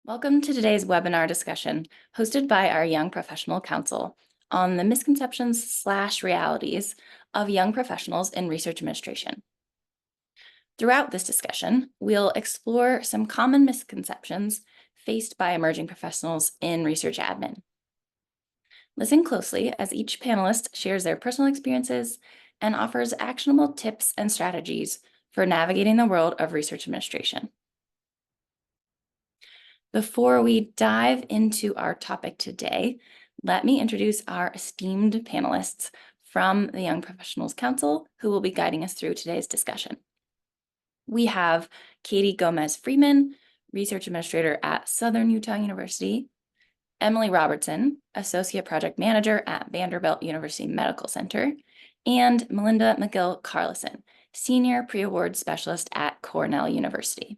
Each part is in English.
Welcome to today's webinar discussion hosted by our Young Professional Council on the misconceptions/realities of young professionals in research administration. Throughout this discussion, we'll explore some common misconceptions faced by emerging professionals in research admin. Listen closely as each panelist shares their personal experiences and offers actionable tips and strategies for navigating the world of research administration. Before we dive into our topic today, let me introduce our esteemed panelists from the Young Professionals Council who will be guiding us through today's discussion. We have Katie Gomez Freeman, Research Administrator at Southern Utah University, Emily Robertson, Associate Project Manager at Vanderbilt University Medical Center, and Melinda McGill-Carlison, Senior Pre-Award Specialist at Cornell University.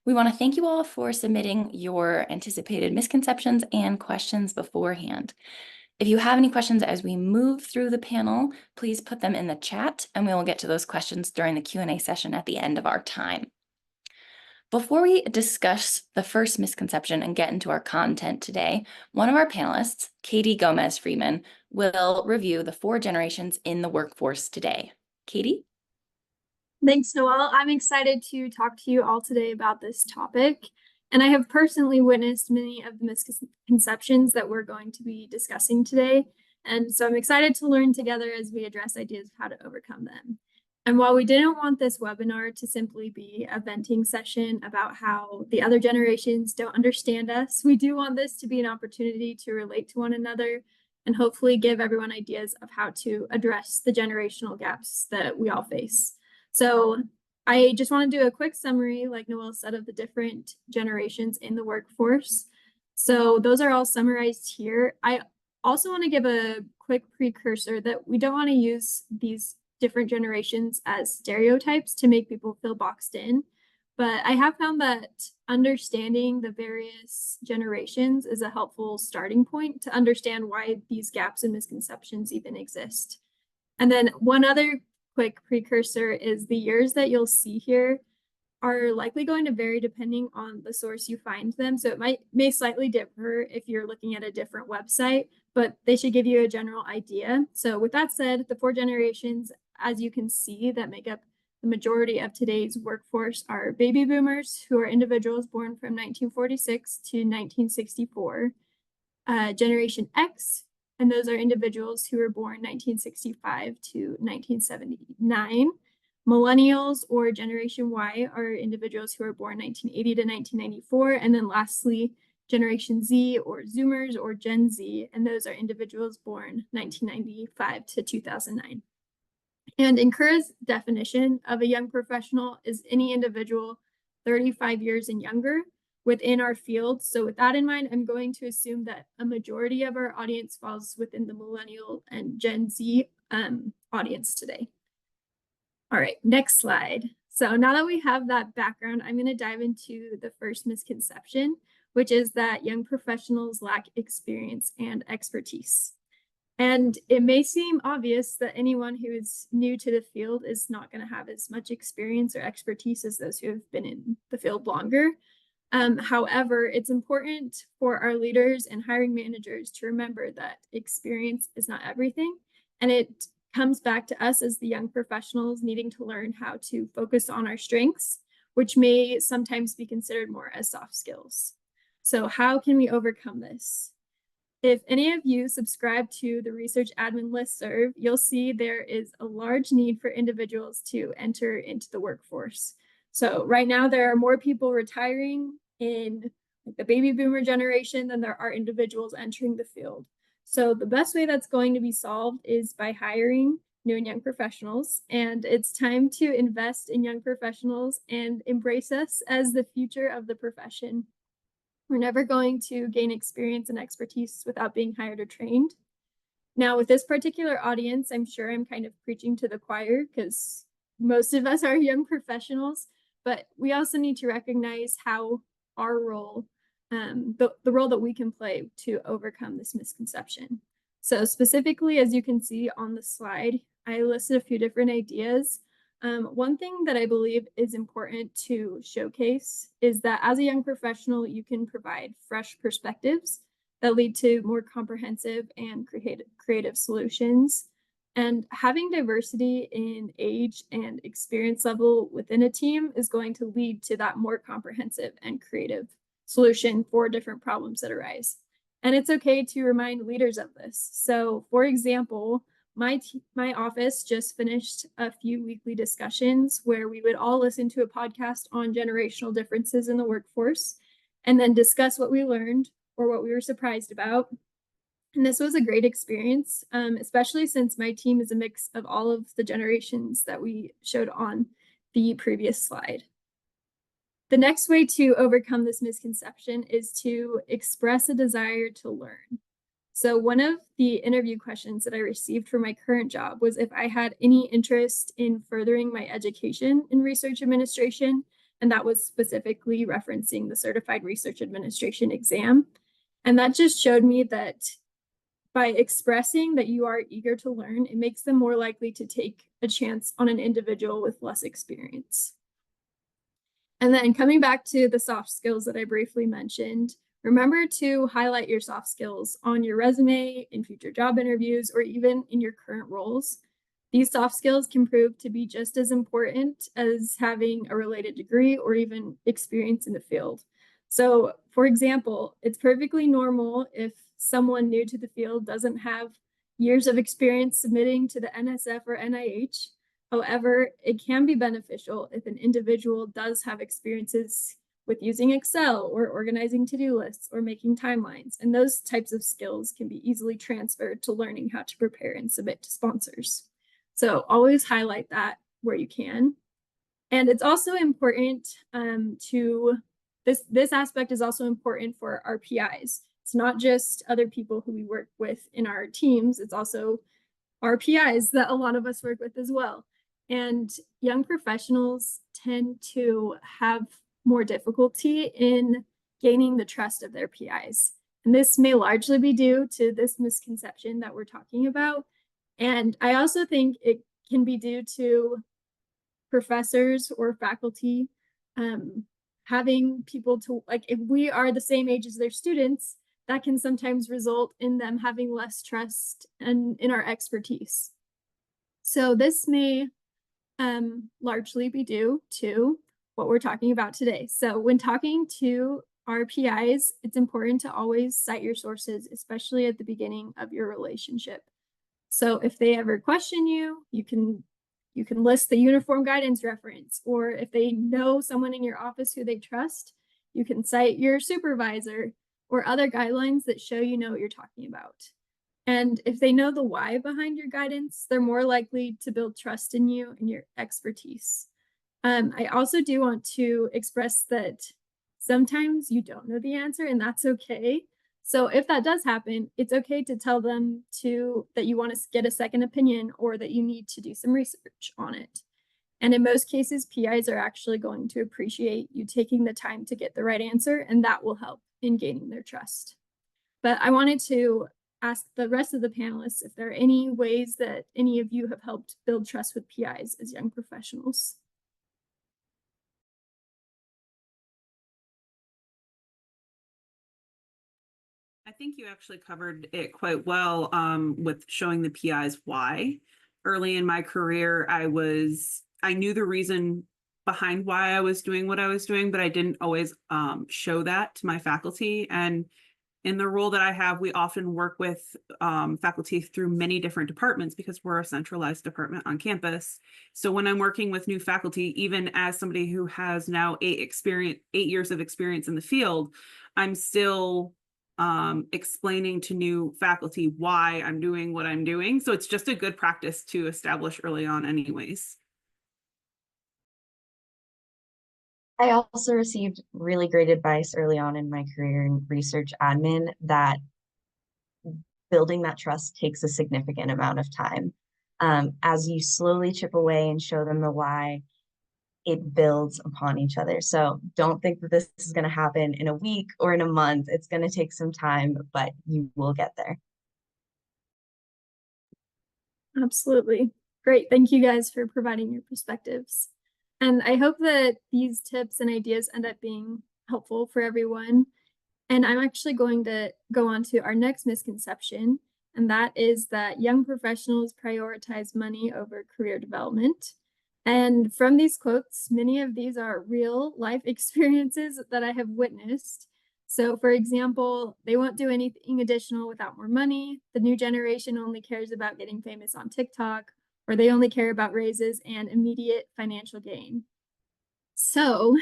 We want to thank you all for submitting your anticipated misconceptions and questions beforehand. If you have any questions as we move through the panel, please put them in the chat and we will get to those questions during the Q&A session at the end of our time. Before we discuss the first misconception and get into our content today, one of our panelists, Katie Gomez Freeman, will review the 4 generations in the workforce today. Katie? Thanks, Noelle. I'm excited to talk to you all today about this topic, and I have personally witnessed many of the misconceptions that we're going to be discussing today, and so I'm excited to learn together as we address ideas of how to overcome them. And while we didn't want this webinar to simply be a venting session about how the other generations don't understand us, we do want this to be an opportunity to relate to one another and hopefully give everyone ideas of how to address the generational gaps that we all face. So I just want to do a quick summary, like Noelle said, of the different generations in the workforce. So those are all summarized here. I also want to give a quick precursor that we don't want to use these different generations as stereotypes to make people feel boxed in. But I have found that understanding the various generations is a helpful starting point to understand why these gaps and misconceptions even exist. And then one other quick precursor is the years that you'll see here are likely going to vary depending on the source you find them. So it may slightly differ if you're looking at a different website, but they should give you a general idea. So with that said, the 4 generations, as you can see, that make up the majority of today's workforce are baby boomers, who are individuals born from 1946 to 1964, Generation X, and those are individuals who were born 1965 to 1979. Millennials or Generation Y are individuals who were born 1980 to 1994. And then lastly, Generation Z or Zoomers or Gen Z, and those are individuals born 1995 to 2009. And NCURA's definition of a young professional is any individual 35 years and younger within our field. So with that in mind, I'm going to assume that a majority of our audience falls within the millennial and Gen Z audience today. All right, next slide. So now that we have that background, I'm going to dive into the first misconception, which is that young professionals lack experience and expertise. And it may seem obvious that anyone who is new to the field is not going to have as much experience or expertise as those who have been in the field longer. However, it's important for our leaders and hiring managers to remember that experience is not everything, and it comes back to us as the young professionals needing to learn how to focus on our strengths, which may sometimes be considered more as soft skills. So how can we overcome this? If any of you subscribe to the Research Admin Listserv, you'll see there is a large need for individuals to enter into the workforce. So right now there are more people retiring in the baby boomer generation than there are individuals entering the field. So the best way that's going to be solved is by hiring new and young professionals, and it's time to invest in young professionals and embrace us as the future of the profession. We're never going to gain experience and expertise without being hired or trained. Now, with this particular audience, I'm sure I'm kind of preaching to the choir because most of us are young professionals, but we also need to recognize how our role, the role that we can play to overcome this misconception. So specifically, as you can see on the slide, I listed a few different ideas. One thing that I believe is important to showcase is that as a young professional, you can provide fresh perspectives that lead to more comprehensive and creative solutions. And having diversity in age and experience level within a team is going to lead to that more comprehensive and creative solution for different problems that arise. And it's okay to remind leaders of this. So, for example, my office just finished a few weekly discussions where we would all listen to a podcast on generational differences in the workforce and then discuss what we learned or what we were surprised about. And this was a great experience, especially since my team is a mix of all of the generations that we showed on the previous slide. The next way to overcome this misconception is to express a desire to learn. So one of the interview questions that I received for my current job was if I had any interest in furthering my education in research administration, and that was specifically referencing the Certified Research Administration exam. And that just showed me that by expressing that you are eager to learn, it makes them more likely to take a chance on an individual with less experience. And then coming back to the soft skills that I briefly mentioned, remember to highlight your soft skills on your resume, in future job interviews, or even in your current roles. These soft skills can prove to be just as important as having a related degree or even experience in the field. So, for example, it's perfectly normal if someone new to the field doesn't have years of experience submitting to the NSF or NIH. However, it can be beneficial if an individual does have experiences with using Excel or organizing to-do lists or making timelines. And those types of skills can be easily transferred to learning how to prepare and submit to sponsors. So always highlight that where you can. And it's also important this aspect is also important for our PIs. It's not just other people who we work with in our teams, it's also our PIs that a lot of us work with as well. And young professionals tend to have more difficulty in gaining the trust of their PIs. And this may largely be due to this misconception that we're talking about. And I also think it can be due to professors or faculty having people to, like, if we are the same age as their students, that can sometimes result in them having less trust in our expertise. So this may largely be due to what we're talking about today. So when talking to our PIs, it's important to always cite your sources, especially at the beginning of your relationship. So if they ever question you, you can list the uniform guidance reference, or if they know someone in your office who they trust, you can cite your supervisor or other guidelines that show you know what you're talking about. And if they know the why behind your guidance, they're more likely to build trust in you and your expertise. I also do want to express that sometimes you don't know the answer, and that's okay. So if that does happen, it's okay to tell them that you want to get a second opinion or that you need to do some research on it. And in most cases, PIs are actually going to appreciate you taking the time to get the right answer, and that will help in gaining their trust. But I wanted to ask the rest of the panelists if there are any ways that any of you have helped build trust with PIs as young professionals. I think you actually covered it quite well with showing the PIs why. Early in my career, I knew the reason behind why I was doing what I was doing, but I didn't always show that to my faculty. And in the role that I have, we often work with faculty through many different departments because we're a centralized department on campus. So when I'm working with new faculty, even as somebody who has now 8 years of experience in the field, I'm still explaining to new faculty why I'm doing what I'm doing. So it's just a good practice to establish early on anyways. I also received really great advice early on in my career in research admin that building that trust takes a significant amount of time. As you slowly chip away and show them the why, it builds upon each other. So don't think that this is going to happen in a week or in a month. It's going to take some time, but you will get there. Absolutely. Great. Thank you guys for providing your perspectives. And I hope that these tips and ideas end up being helpful for everyone. And I'm actually going to go on to our next misconception, and that is that young professionals prioritize money over career development. And from these quotes, many of these are real life experiences that I have witnessed. So, for example, they won't do anything additional without more money. The new generation only cares about getting famous on TikTok, or they only care about raises and immediate financial gain. So,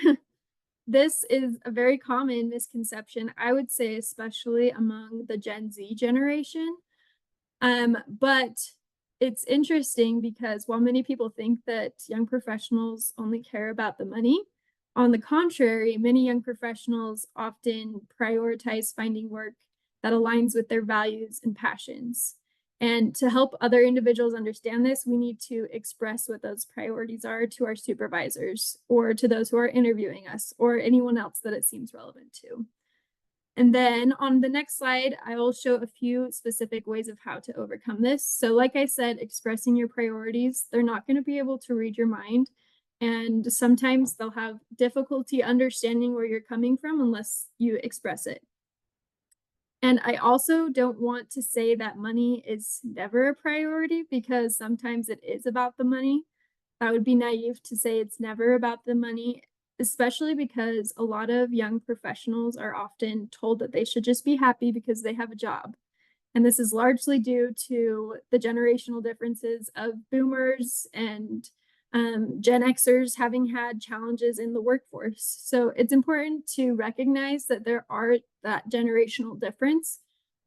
this is a very common misconception, I would say, especially among the Gen Z generation. But it's interesting because while many people think that young professionals only care about the money, on the contrary, many young professionals often prioritize finding work that aligns with their values and passions. And to help other individuals understand this, we need to express what those priorities are to our supervisors or to those who are interviewing us or anyone else that it seems relevant to. And then on the next slide, I will show a few specific ways of how to overcome this. So like I said, expressing your priorities, they're not going to be able to read your mind. And sometimes they'll have difficulty understanding where you're coming from unless you express it. And I also don't want to say that money is never a priority because sometimes it is about the money. That would be naive to say it's never about the money, especially because a lot of young professionals are often told that they should just be happy because they have a job. And this is largely due to the generational differences of boomers and Gen Xers having had challenges in the workforce. So it's important to recognize that there are that generational difference,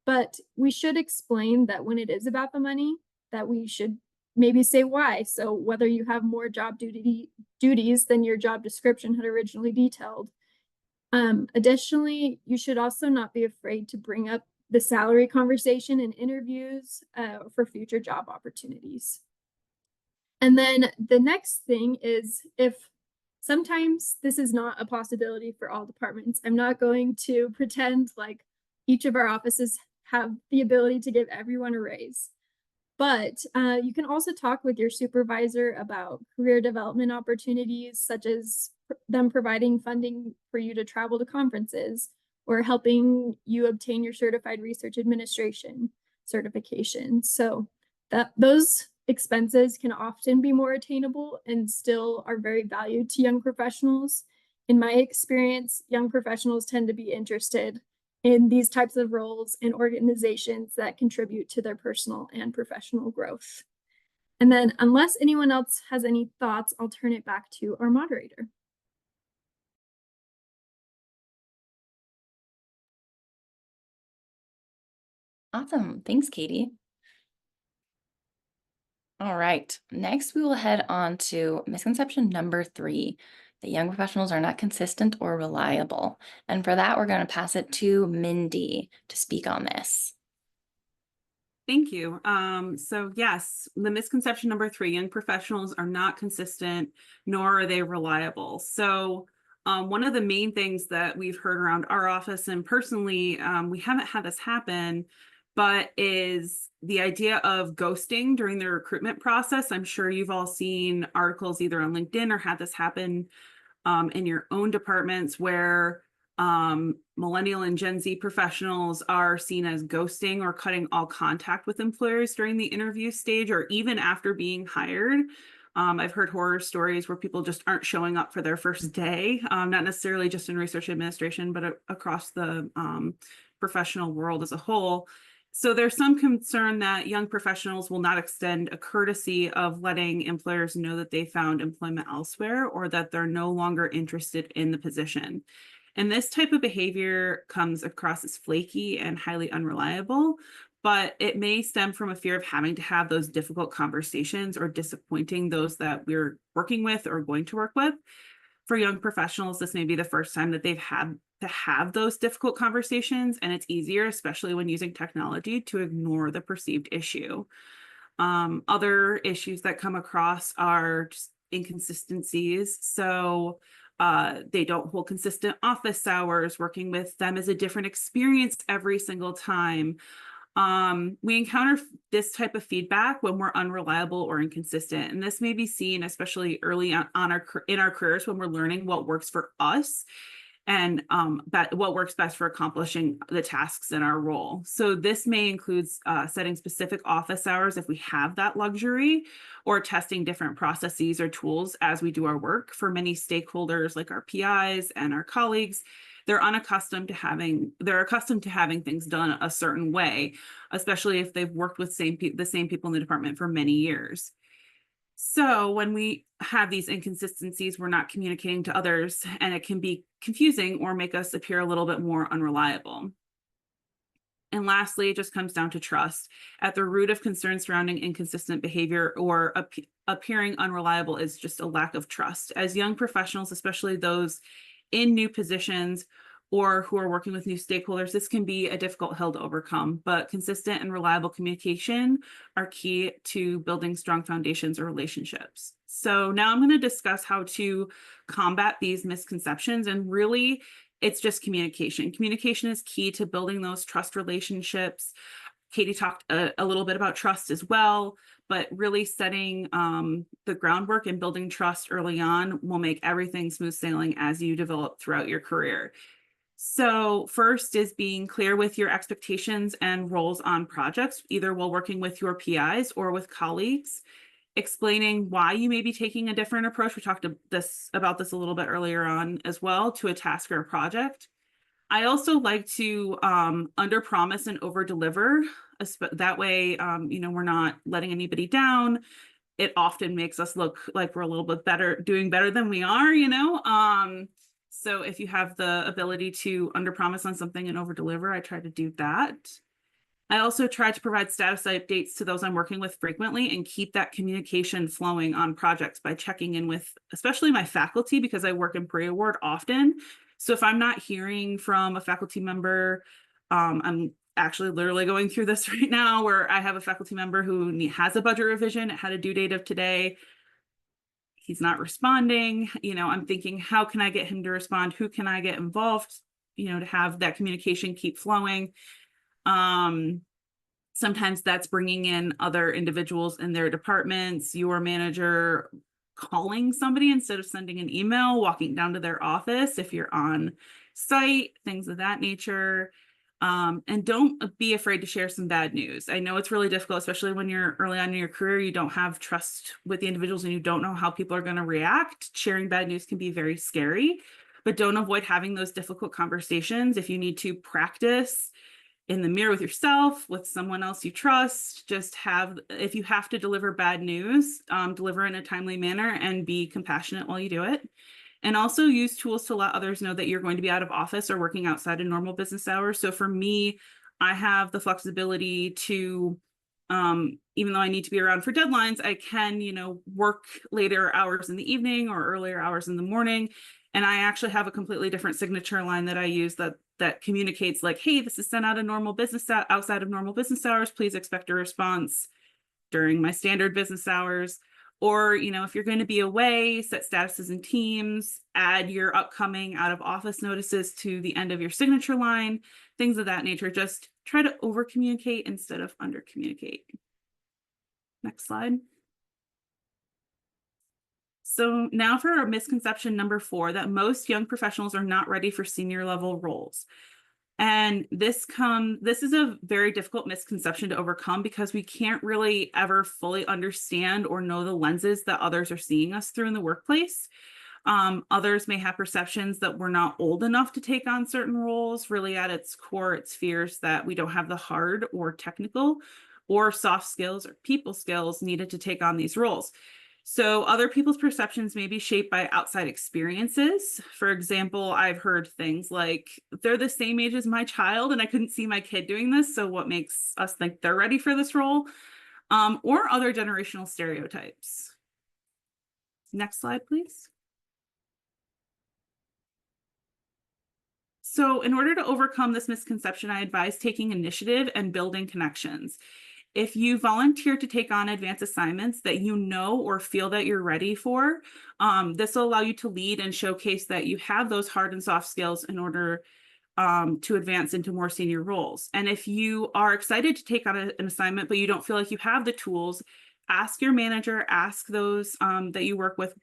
but we should explain that when it is about the money, that we should maybe say why. So whether you have more job duties than your job description had originally detailed. Additionally, you should also not be afraid to bring up the salary conversation in interviews for future job opportunities. And then the next thing is, if sometimes this is not a possibility for all departments, I'm not going to pretend like each of our offices have the ability to give everyone a raise. But you can also talk with your supervisor about career development opportunities, such as them providing funding for you to travel to conferences or helping you obtain your certified research administration certification. So those expenses can often be more attainable and still are very valued to young professionals. In my experience, young professionals tend to be interested in these types of roles in organizations that contribute to their personal and professional growth. And then, unless anyone else has any thoughts, I'll turn it back to our moderator. Awesome. Thanks, Katie. All right. Next, we will head on to misconception number 3, that young professionals are not consistent or reliable. And for that, we're going to pass it to Mindy to speak on this. Thank you. So yes, the misconception number 3, young professionals are not consistent, nor are they reliable. So one of the main things that we've heard around our office, and personally, we haven't had this happen, but is the idea of ghosting during the recruitment process. I'm sure you've all seen articles either on LinkedIn or had this happen in your own departments where millennial and Gen Z professionals are seen as ghosting or cutting all contact with employers during the interview stage or even after being hired. I've heard horror stories where people just aren't showing up for their first day, not necessarily just in research administration, but across the professional world as a whole. So there's some concern that young professionals will not extend a courtesy of letting employers know that they found employment elsewhere or that they're no longer interested in the position. And this type of behavior comes across as flaky and highly unreliable, but it may stem from a fear of having to have those difficult conversations or disappointing those that we're working with or going to work with. For young professionals, this may be the first time that they've had to have those difficult conversations, and it's easier, especially when using technology, to ignore the perceived issue. Other issues that come across are just inconsistencies. So they don't hold consistent office hours. Working with them is a different experience every single time. We encounter this type of feedback when we're unreliable or inconsistent. And this may be seen especially early on in our careers when we're learning what works for us and what works best for accomplishing the tasks in our role. So this may include setting specific office hours if we have that luxury, or testing different processes or tools as we do our work. For many stakeholders like our PIs and our colleagues, they're accustomed to having things done a certain way, especially if they've worked with the same people in the department for many years. So when we have these inconsistencies, we're not communicating to others, and it can be confusing or make us appear a little bit more unreliable. And lastly, it just comes down to trust. At the root of concerns surrounding inconsistent behavior or appearing unreliable is just a lack of trust. As young professionals, especially those in new positions or who are working with new stakeholders, this can be a difficult hill to overcome, but consistent and reliable communication are key to building strong foundations or relationships. So now I'm going to discuss how to combat these misconceptions, and really it's just communication. Communication is key to building those trust relationships. Katie talked a little bit about trust as well, but really setting the groundwork and building trust early on will make everything smooth sailing as you develop throughout your career. So first is being clear with your expectations and roles on projects, either while working with your PIs or with colleagues. Explaining why you may be taking a different approach. We talked about this a little bit earlier on as well, to a task or a project. I also like to under promise and over deliver. That way, we're not letting anybody down. It often makes us look like we're a little bit better, doing better than we are, So if you have the ability to under promise on something and over deliver, I try to do that. I also try to provide status updates to those I'm working with frequently and keep that communication flowing on projects by checking in with, especially my faculty, because I work in pre-award often. So if I'm not hearing from a faculty member, I'm actually literally going through this right now where I have a faculty member who has a budget revision. It had a due date of today. He's not responding. I'm thinking, how can I get him to respond? Who can I get involved, to have that communication keep flowing? Sometimes that's bringing in other individuals in their departments, your manager calling somebody instead of sending an email, walking down to their office if you're on site, things of that nature. And don't be afraid to share some bad news. I know it's really difficult, especially when you're early on in your career, you don't have trust with the individuals and you don't know how people are going to react. Sharing bad news can be very scary, but don't avoid having those difficult conversations. If you need to practice in the mirror with yourself, with someone else you trust, if you have to deliver bad news, deliver in a timely manner and be compassionate while you do it. And also use tools to let others know that you're going to be out of office or working outside of normal business hours. So for me, I have the flexibility to, even though I need to be around for deadlines, I can, work later hours in the evening or earlier hours in the morning. And I actually have a completely different signature line that I use that communicates like, hey, this is sent out of normal business outside of normal business hours. Please expect a response during my standard business hours. Or, if you're going to be away, set statuses in Teams, add your upcoming out of office notices to the end of your signature line, things of that nature. Just try to over communicate instead of under communicate. Next slide. So now for our misconception number 4, that most young professionals are not ready for senior level roles. And this is a very difficult misconception to overcome because we can't really ever fully understand or know the lenses that others are seeing us through in the workplace. Others may have perceptions that we're not old enough to take on certain roles. Really at its core, it's fears that we don't have the hard or technical or soft skills or people skills needed to take on these roles. So other people's perceptions may be shaped by outside experiences. For example, I've heard things like, they're the same age as my child and I couldn't see my kid doing this, so what makes us think they're ready for this role? Or other generational stereotypes. Next slide, please. So in order to overcome this misconception, I advise taking initiative and building connections. If you volunteer to take on advanced assignments that you know or feel that you're ready for, this will allow you to lead and showcase that you have those hard and soft skills in order to advance into more senior roles. And if you are excited to take on an assignment, but you don't feel like you have the tools, ask your manager, ask those that you work with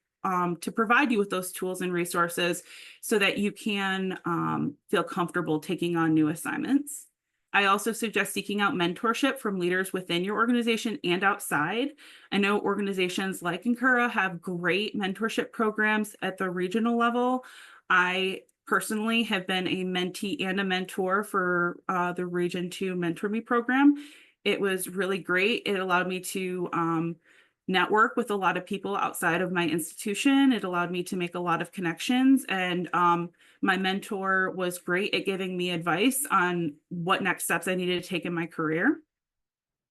to provide you with those tools and resources so that you can feel comfortable taking on new assignments. I also suggest seeking out mentorship from leaders within your organization and outside. I know organizations like NCURA have great mentorship programs at the regional level. I personally have been a mentee and a mentor for the Region 2 Mentor Me program. It was really great. It allowed me to network with a lot of people outside of my institution. It allowed me to make a lot of connections, and my mentor was great at giving me advice on what next steps I needed to take in my career.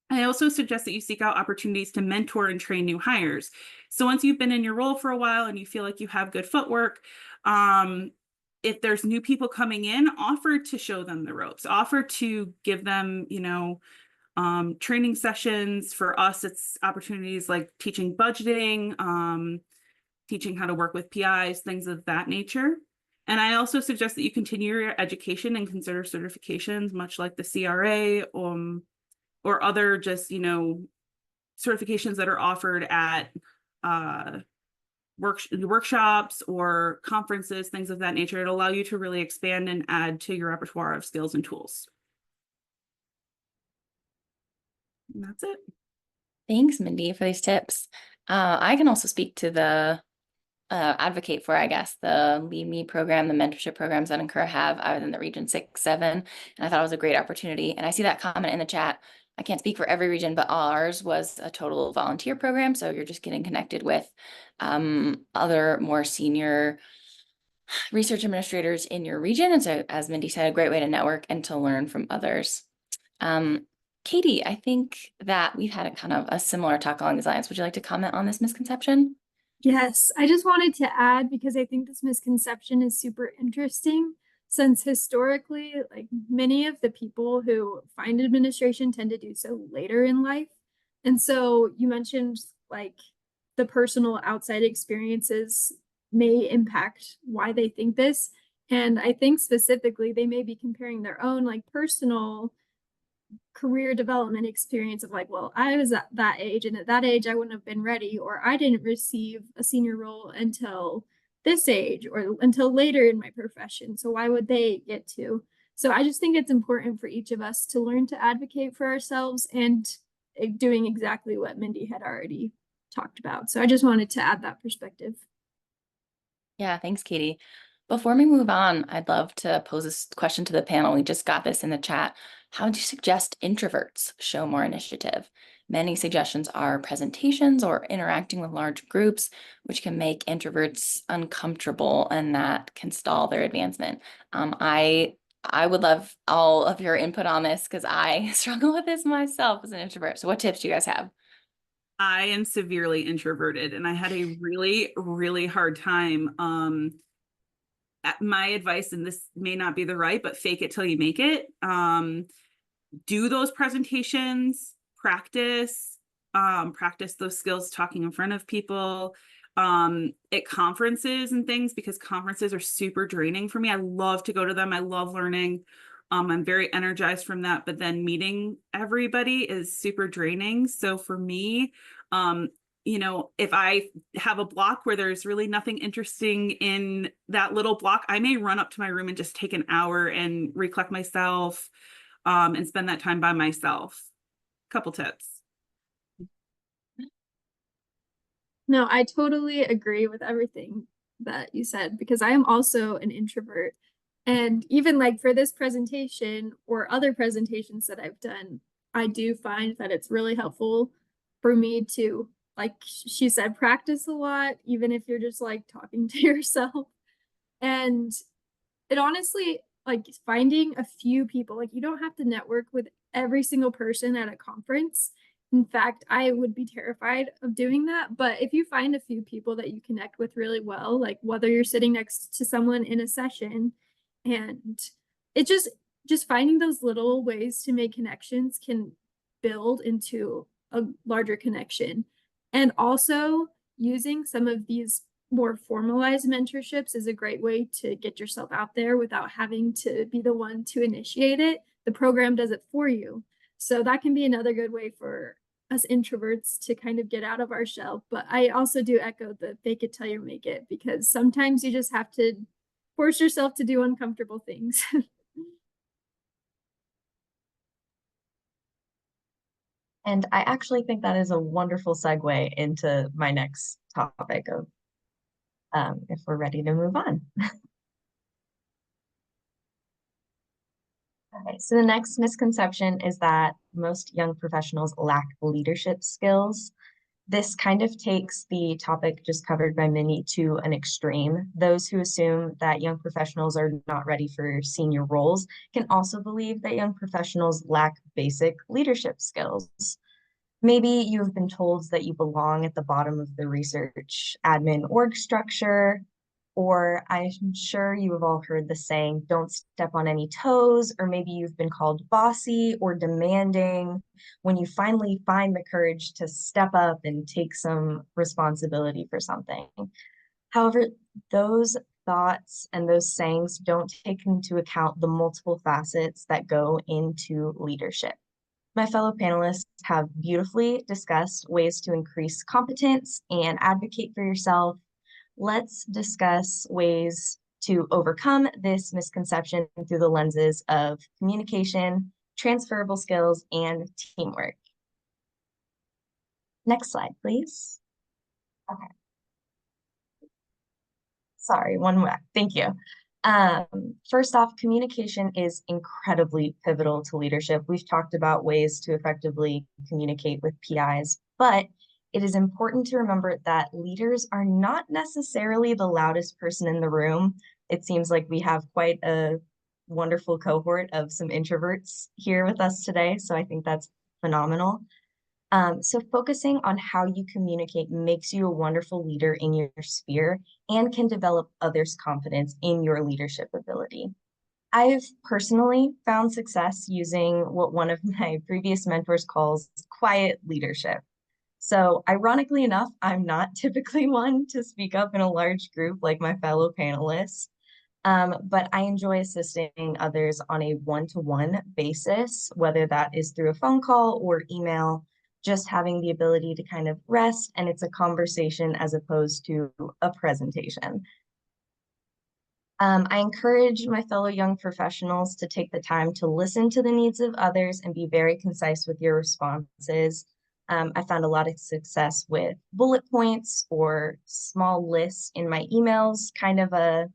I also suggest that you seek out opportunities to mentor and train new hires. So once you've been in your role for a while and you feel like you have good footwork, if there's new people coming in, offer to show them the ropes, offer to give them, training sessions. For us, it's opportunities like teaching budgeting, teaching how to work with PIs, things of that nature. And I also suggest that you continue your education and consider certifications, much like the CRA or other just, certifications that are offered at workshops or conferences, things of that nature. It'll allow you to really expand and add to your repertoire of skills and tools. And that's it. Thanks, Mindy, for these tips. I can also speak to the advocate for, I guess, the Lead Me program, the mentorship programs that NCURA have within the Region 6, 7. And I thought it was a great opportunity. And I see that comment in the chat. I can't speak for every region, but ours was a total volunteer program. So you're just getting connected with other more senior research administrators in your region. And so, as Mindy said, a great way to network and to learn from others. Katie, I think that we've had a kind of a similar talk along these lines. Would you like to comment on this misconception? Yes, I just wanted to add, because I think this misconception is super interesting, since historically, like many of the people who find administration tend to do so later in life. And so you mentioned like the personal outside experiences may impact why they think this. And I think specifically they may be comparing their own like personal career development experience of like, well, I was at that age, and at that age I wouldn't have been ready, or I didn't receive a senior role until this age or until later in my profession. So why would they get to? So I just think it's important for each of us to learn to advocate for ourselves and doing exactly what Mindy had already talked about. So I just wanted to add that perspective. Yeah, thanks, Katie. Before we move on, I'd love to pose this question to the panel. We just got this in the chat. How do you suggest introverts show more initiative? Many suggestions are presentations or interacting with large groups, which can make introverts uncomfortable, and that can stall their advancement. I would love all of your input on this because I struggle with this myself as an introvert. So what tips do you guys have? I am severely introverted, and I had a really, really hard time. My advice, and this may not be the right, but fake it till you make it. Do those presentations, practice those skills talking in front of people, at conferences and things, because conferences are super draining for me. I love to go to them. I love learning. I'm very energized from that, but then meeting everybody is super draining. So for me, if I have a block where there's really nothing interesting in that little block, I may run up to my room and just take an hour and recollect myself, and spend that time by myself. Couple tips. No, I totally agree with everything that you said, because I am also an introvert. And even like for this presentation or other presentations that I've done, I do find that it's really helpful for me to, like she said, practice a lot, even if you're just like talking to yourself. And it honestly, like finding a few people, like you don't have to network with every single person at a conference. In fact, I would be terrified of doing that. But if you find a few people that you connect with really well, like whether you're sitting next to someone in a session, and it just finding those little ways to make connections can build into a larger connection. And also using some of these more formalized mentorships is a great way to get yourself out there without having to be the one to initiate it. The program does it for you. So that can be another good way for us introverts to kind of get out of our shell. But I also do echo the fake it till you make it, because sometimes you just have to force yourself to do uncomfortable things. And I actually think that is a wonderful segue into my next topic of if we're ready to move on. Okay, so the next misconception is that most young professionals lack leadership skills. This kind of takes the topic just covered by Minnie to an extreme. Those who assume that young professionals are not ready for senior roles can also believe that young professionals lack basic leadership skills. Maybe you've been told that you belong at the bottom of the research admin org structure, or I'm sure you have all heard the saying, don't step on any toes, or maybe you've been called bossy or demanding when you finally find the courage to step up and take some responsibility for something. However, those thoughts and those sayings don't take into account the multiple facets that go into leadership. My fellow panelists have beautifully discussed ways to increase competence and advocate for yourself. Let's discuss ways to overcome this misconception through the lenses of communication, transferable skills, and teamwork. Next slide, please. Okay. Sorry, one more. Thank you. First off, communication is incredibly pivotal to leadership. We've talked about ways to effectively communicate with PIs, but it is important to remember that leaders are not necessarily the loudest person in the room. It seems like we have quite a wonderful cohort of some introverts here with us today, so I think that's phenomenal. So focusing on how you communicate makes you a wonderful leader in your sphere and can develop others' confidence in your leadership ability. I've personally found success using what one of my previous mentors calls quiet leadership. So ironically enough, I'm not typically one to speak up in a large group like my fellow panelists, but I enjoy assisting others on a one-to-one basis, whether that is through a phone call or email. Just having the ability to kind of rest, and it's a conversation as opposed to a presentation. I encourage my fellow young professionals to take the time to listen to the needs of others and be very concise with your responses. I found a lot of success with bullet points or small lists in my emails, kind of a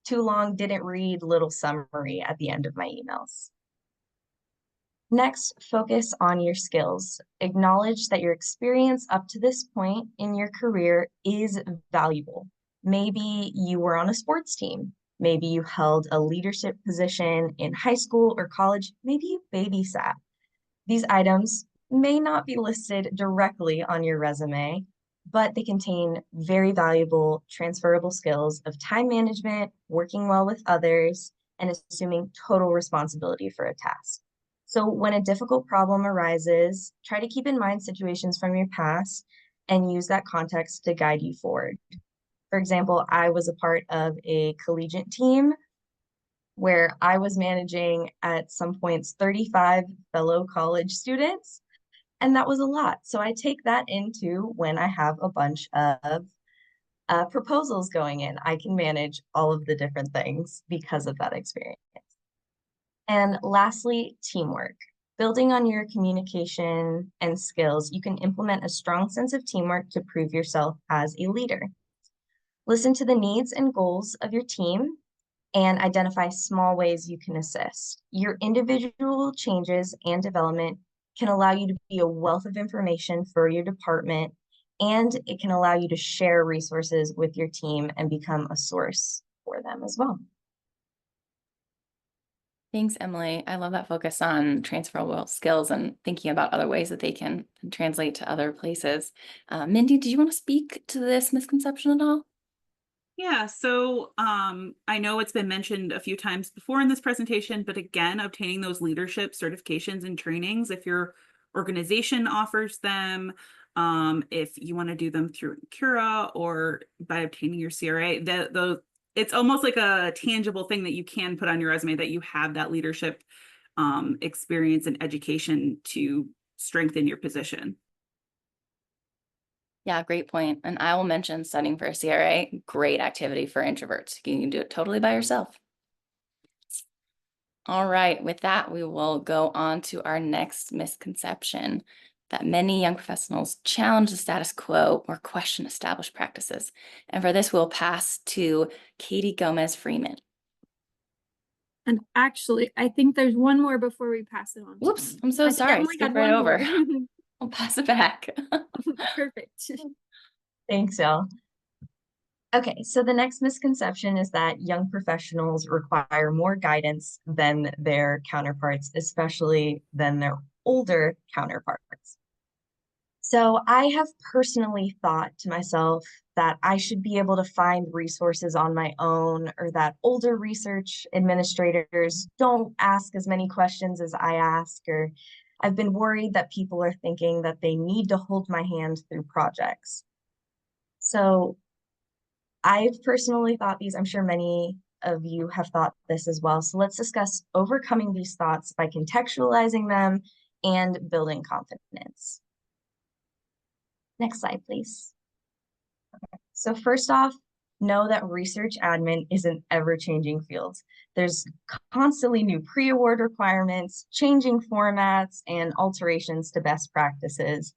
too long, didn't read little summary at the end of my emails. Next, focus on your skills. Acknowledge that your experience up to this point in your career is valuable. Maybe you were on a sports team. Maybe you held a leadership position in high school or college. Maybe you babysat. These items may not be listed directly on your resume, but they contain very valuable transferable skills of time management, working well with others, and assuming total responsibility for a task. So when a difficult problem arises, try to keep in mind situations from your past and use that context to guide you forward. For example, I was a part of a collegiate team where I was managing at some points 35 fellow college students, and that was a lot. So I take that into when I have a bunch of proposals going in. I can manage all of the different things because of that experience. And lastly, teamwork. Building on your communication and skills, you can implement a strong sense of teamwork to prove yourself as a leader. Listen to the needs and goals of your team and identify small ways you can assist. Your individual changes and development can allow you to be a wealth of information for your department, and it can allow you to share resources with your team and become a source for them as well. Thanks, Emily. I love that focus on transferable skills and thinking about other ways that they can translate to other places. Mindy, did you want to speak to this misconception at all? Yeah, so I know it's been mentioned a few times before in this presentation, but again, obtaining those leadership certifications and trainings, if your organization offers them, If you want to do them through NCURA or by obtaining your CRA, it's almost like a tangible thing that you can put on your resume, that you have that leadership experience and education to strengthen your position. Yeah, great point. And I will mention studying for a CRA, great activity for introverts. You can do it totally by yourself. All right, with that, we will go on to our next misconception, that many young professionals challenge the status quo or question established practices. And for this, we'll pass to Katie Gomez Freeman. And actually, I think there's one more before we pass it on. to Whoops, me. I'm so I think I sorry. only Skip had right one over. more. I'll pass it back. Perfect. Thanks, Elle. Okay, so the next misconception is that young professionals require more guidance than their counterparts, especially than their older counterparts. So I have personally thought to myself that I should be able to find resources on my own, or that older research administrators don't ask as many questions as I ask, or I've been worried that people are thinking that they need to hold my hand through projects. So I've personally thought these, I'm sure many of you have thought this as well. So let's discuss overcoming these thoughts by contextualizing them and building confidence. Next slide, please. Okay. So first off, know that research admin is an ever-changing field. There's constantly new pre-award requirements, changing formats, and alterations to best practices.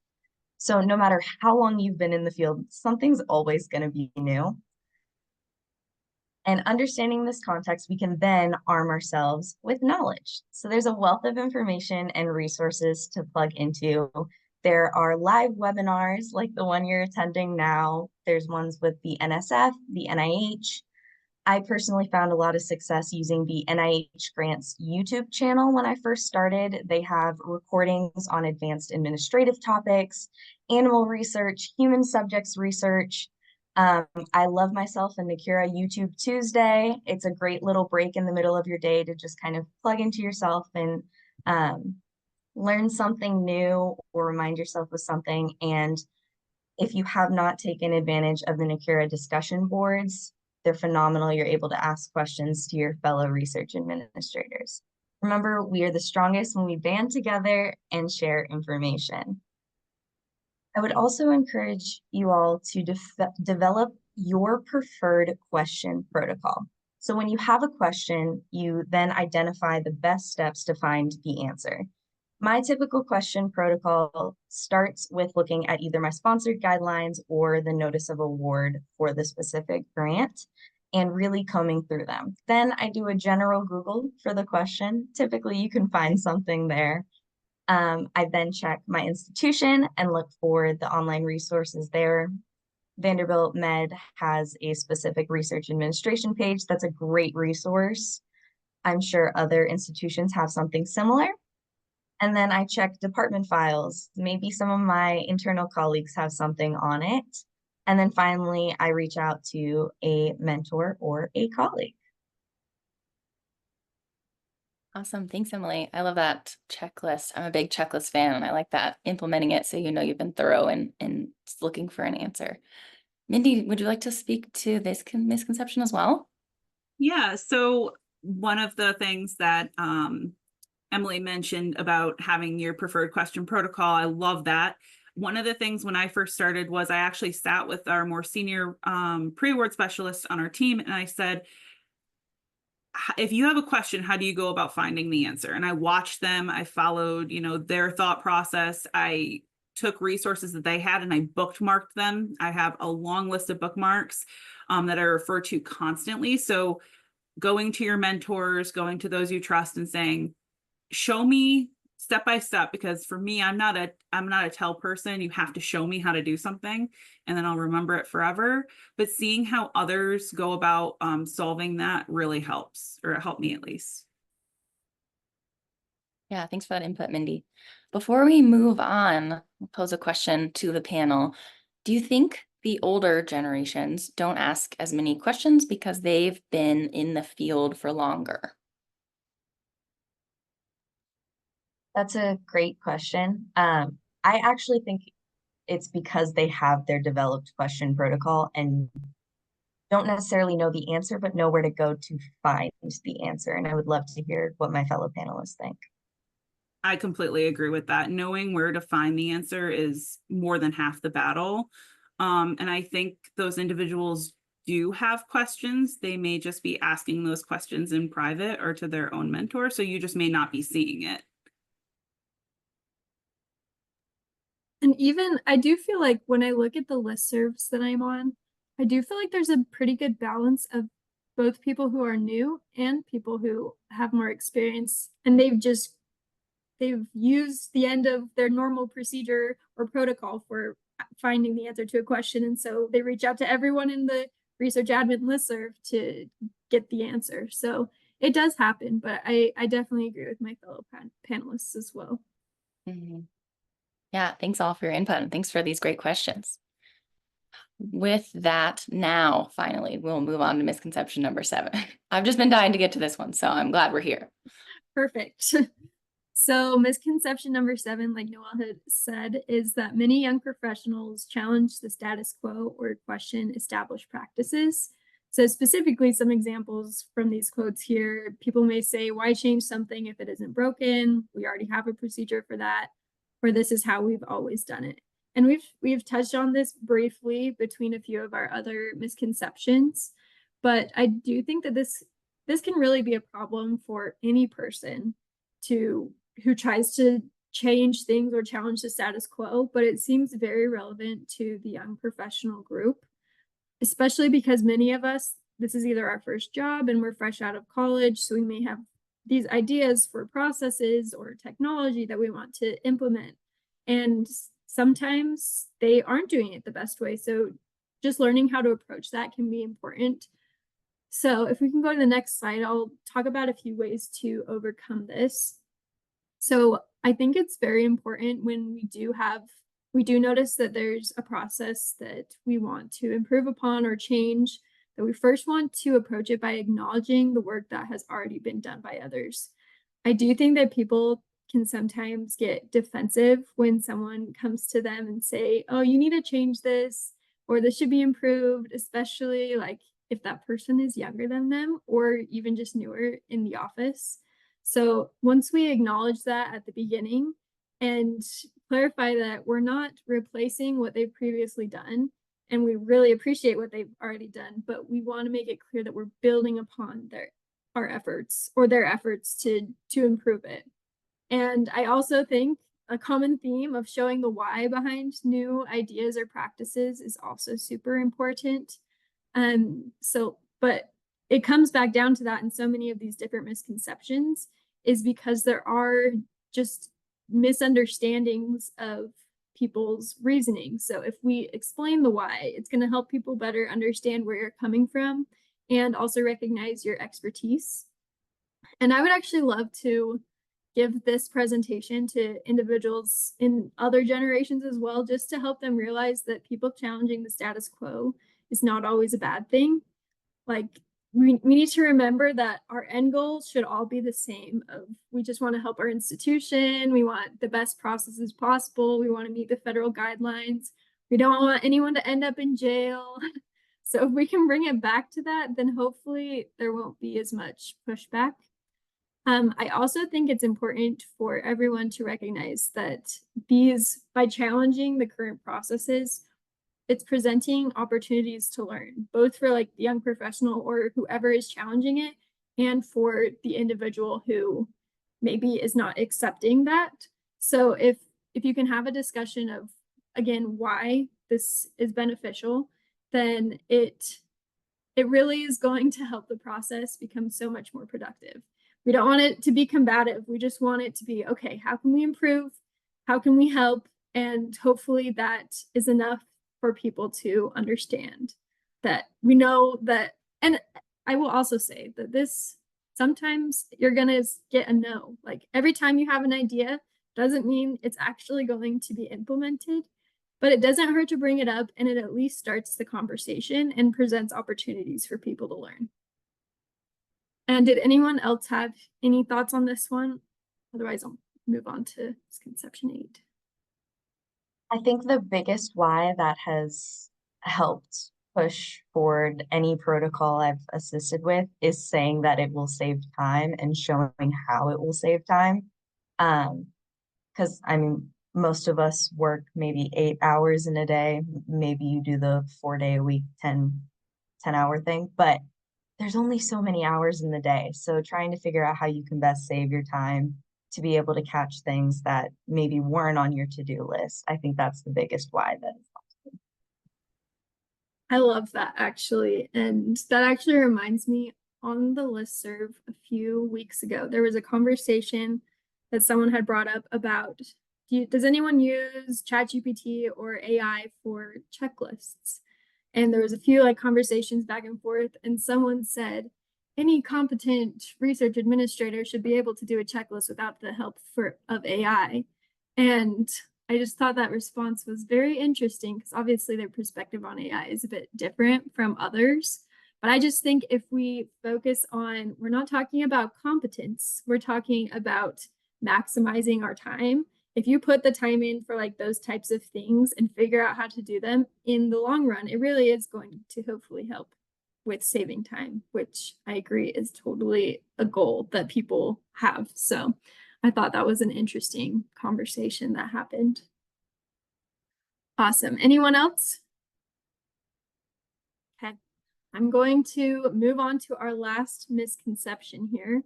So no matter how long you've been in the field, something's always going to be new. And understanding this context, we can then arm ourselves with knowledge. So there's a wealth of information and resources to plug into. There are live webinars like the one you're attending now. There's ones with the NSF, the NIH. I personally found a lot of success using the NIH Grants YouTube channel when I first started. They have recordings on advanced administrative topics, animal research, human subjects research. I love myself a NCURA YouTube Tuesday. It's a great little break in the middle of your day to just kind of plug into yourself and learn something new or remind yourself of something. And if you have not taken advantage of the NCURA discussion boards, they're phenomenal. You're able to ask questions to your fellow research administrators. Remember, we are the strongest when we band together and share information. I would also encourage you all to develop your preferred question protocol. So when you have a question, you then identify the best steps to find the answer. My typical question protocol starts with looking at either my sponsored guidelines or the notice of award for the specific grant and really combing through them. Then I do a general Google for the question. Typically, you can find something there. I then check my institution and look for the online resources there. Vanderbilt Med has a specific research administration page that's a great resource. I'm sure other institutions have something similar. And then I check department files. Maybe some of my internal colleagues have something on it. And then finally, I reach out to a mentor or a colleague. Awesome. Thanks, Emily. I love that checklist. I'm a big checklist fan, and I like that, implementing it so you know you've been thorough and looking for an answer. Mindy, would you like to speak to this misconception as well? Yeah, so one of the things that Emily mentioned about having your preferred question protocol, I love that. One of the things when I first started was I actually sat with our more senior pre-award specialists on our team, and I said, if you have a question, how do you go about finding the answer? And I watched them, I followed, their thought process. I took resources that they had and I bookmarked them. I have a long list of bookmarks that I refer to constantly. So going to your mentors, going to those you trust and saying, show me step by step, because for me, I'm not a tell person. You have to show me how to do something and then I'll remember it forever. But seeing how others go about solving that really helps, or it helped me at least. Yeah, thanks for that input, Mindy. Before we move on, I'll pose a question to the panel. Do you think the older generations don't ask as many questions because they've been in the field for longer? That's a great question. I actually think it's because they have their developed question protocol and don't necessarily know the answer, but know where to go to find the answer. And I would love to hear what my fellow panelists think. I completely agree with that. Knowing where to find the answer is more than half the battle. And I think those individuals do have questions. They may just be asking those questions in private or to their own mentor. So you just may not be seeing it. And even I do feel like when I look at the listservs that I'm on, I do feel like there's a pretty good balance of both people who are new and people who have more experience, and they've used the end of their normal procedure or protocol for finding the answer to a question. And so they reach out to everyone in the research admin listserv to get the answer. So it does happen, but I definitely agree with my fellow panelists as well. Mm-hmm. Yeah, thanks all for your input and thanks for these great questions. With that, now, finally, we'll move on to misconception number 7. I've just been dying to get to this one, so I'm glad we're here. Perfect. So misconception number 7, like Noelle had said, is that many young professionals challenge the status quo or question established practices. So specifically, some examples from these quotes here, people may say, why change something if it isn't broken? We already have a procedure for that, or this is how we've always done it. And we've touched on this briefly between a few of our other misconceptions, but I do think that this can really be a problem for any person who tries to change things or challenge the status quo, but it seems very relevant to the young professional group, especially because many of us, this is either our first job and we're fresh out of college, so we may have these ideas for processes or technology that we want to implement. And sometimes they aren't doing it the best way. So just learning how to approach that can be important. So if we can go to the next slide, I'll talk about a few ways to overcome this. So I think it's very important when we do notice that there's a process that we want to improve upon or change, that we first want to approach it by acknowledging the work that has already been done by others. I do think that people can sometimes get defensive when someone comes to them and say, oh, you need to change this, or this should be improved, especially like if that person is younger than them or even just newer in the office. So once we acknowledge that at the beginning and clarify that we're not replacing what they've previously done, and we really appreciate what they've already done, but we want to make it clear that we're building upon our efforts or their efforts to improve it. And I also think a common theme of showing the why behind new ideas or practices is also super important. But it comes back down to that in so many of these different misconceptions is because there are just misunderstandings of people's reasoning. So if we explain the why, it's going to help people better understand where you're coming from and also recognize your expertise. And I would actually love to give this presentation to individuals in other generations as well, just to help them realize that people challenging the status quo is not always a bad thing. Like we need to remember that our end goals should all be the same. We just want to help our institution. We want the best processes possible. We want to meet the federal guidelines. We don't want anyone to end up in jail. So if we can bring it back to that, then hopefully there won't be as much pushback. I also think it's important for everyone to recognize that by challenging the current processes, it's presenting opportunities to learn, both for like the young professional or whoever is challenging it, and for the individual who maybe is not accepting that. So if you can have a discussion of, again, why this is beneficial, then it really is going to help the process become so much more productive. We don't want it to be combative. We just want it to be, okay, how can we improve? How can we help? And hopefully that is enough for people to understand that we know that. And I will also say that this, sometimes you're going to get a no. Like every time you have an idea doesn't mean it's actually going to be implemented, but it doesn't hurt to bring it up, and it at least starts the conversation and presents opportunities for people to learn. And did anyone else have any thoughts on this one? Otherwise, I'll move on to misconception 8. I think the biggest why that has helped push forward any protocol I've assisted with is saying that it will save time and showing how it will save time. Because I mean, most of us work maybe 8 hours in a day. Maybe you do the 4 day a week, 10 hour thing, but there's only so many hours in the day. So trying to figure out how you can best save your time to be able to catch things that maybe weren't on your to-do list. I think that's the biggest why that is. I love that actually. And that actually reminds me, on the listserv a few weeks ago, there was a conversation that someone had brought up about, does anyone use ChatGPT or AI for checklists? And there was a few like conversations back and forth, and someone said, any competent research administrator should be able to do a checklist without the help of AI. And I just thought that response was very interesting because obviously their perspective on AI is a bit different from others. But I just think if we focus on, we're not talking about competence, we're talking about maximizing our time. If you put the time in for like those types of things and figure out how to do them in the long run, it really is going to hopefully help with saving time, which I agree is totally a goal that people have. So I thought that was an interesting conversation that happened. Awesome. Anyone else? Okay. I'm going to move on to our last misconception here.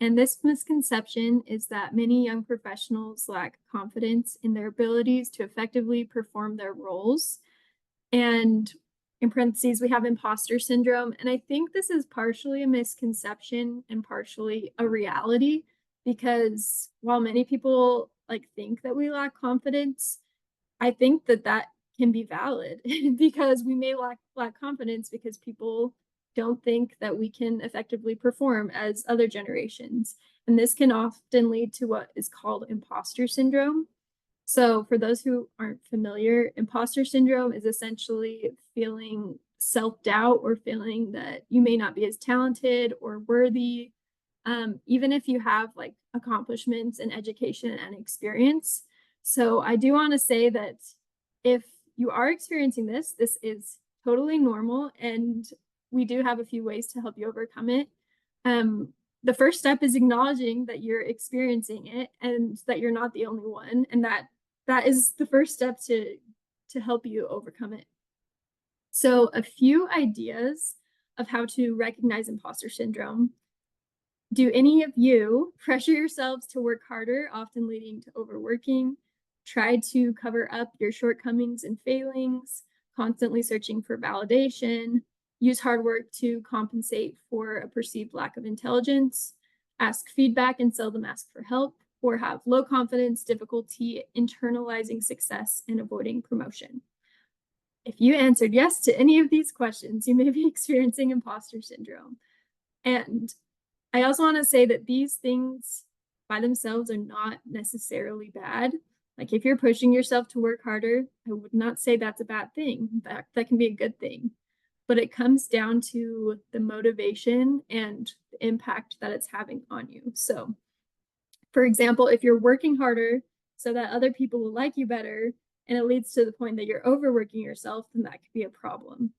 And this misconception is that many young professionals lack confidence in their abilities to effectively perform their roles. And in parentheses, we have imposter syndrome. And I think this is partially a misconception and partially a reality, because while many people like think that we lack confidence, I think that that can be valid because we may lack confidence because people don't think that we can effectively perform as other generations. And this can often lead to what is called imposter syndrome. So for those who aren't familiar, imposter syndrome is essentially feeling self-doubt or feeling that you may not be as talented or worthy, even if you have like accomplishments in education and experience. So I do want to say that if you are experiencing this, this is totally normal, and we do have a few ways to help you overcome it. The first step is acknowledging that you're experiencing it and that you're not the only one, and that is the first step to help you overcome it. So a few ideas of how to recognize imposter syndrome. Do any of you pressure yourselves to work harder, often leading to overworking? Try to cover up your shortcomings and failings, constantly searching for validation, use hard work to compensate for a perceived lack of intelligence, ask feedback and seldom ask for help, or have low confidence, difficulty internalizing success and avoiding promotion. If you answered yes to any of these questions, you may be experiencing imposter syndrome. And I also want to say that these things by themselves are not necessarily bad. Like if you're pushing yourself to work harder, I would not say that's a bad thing. In fact, that can be a good thing. But it comes down to the motivation and the impact that it's having on you. So, for example, if you're working harder so that other people will like you better, and it leads to the point that you're overworking yourself, then that could be a problem.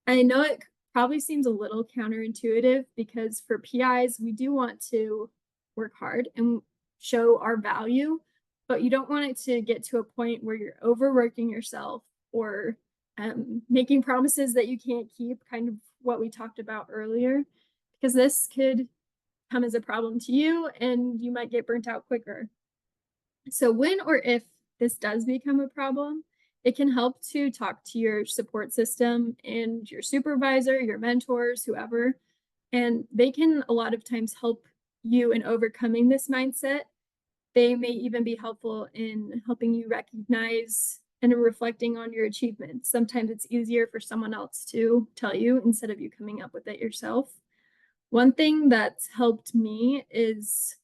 I know it probably seems a little counterintuitive because for PIs, we do want to work hard and show our value, but you don't want it to get to a point where you're overworking yourself or making promises that you can't keep, kind of what we talked about earlier, because this could come as a problem to you and you might get burnt out quicker. So when or if this does become a problem, it can help to talk to your support system and your supervisor, your mentors, whoever, and they can a lot of times help you in overcoming this mindset. They may even be helpful in helping you recognize and reflecting on your achievements. Sometimes it's easier for someone else to tell you instead of you coming up with it yourself. One thing that's helped me is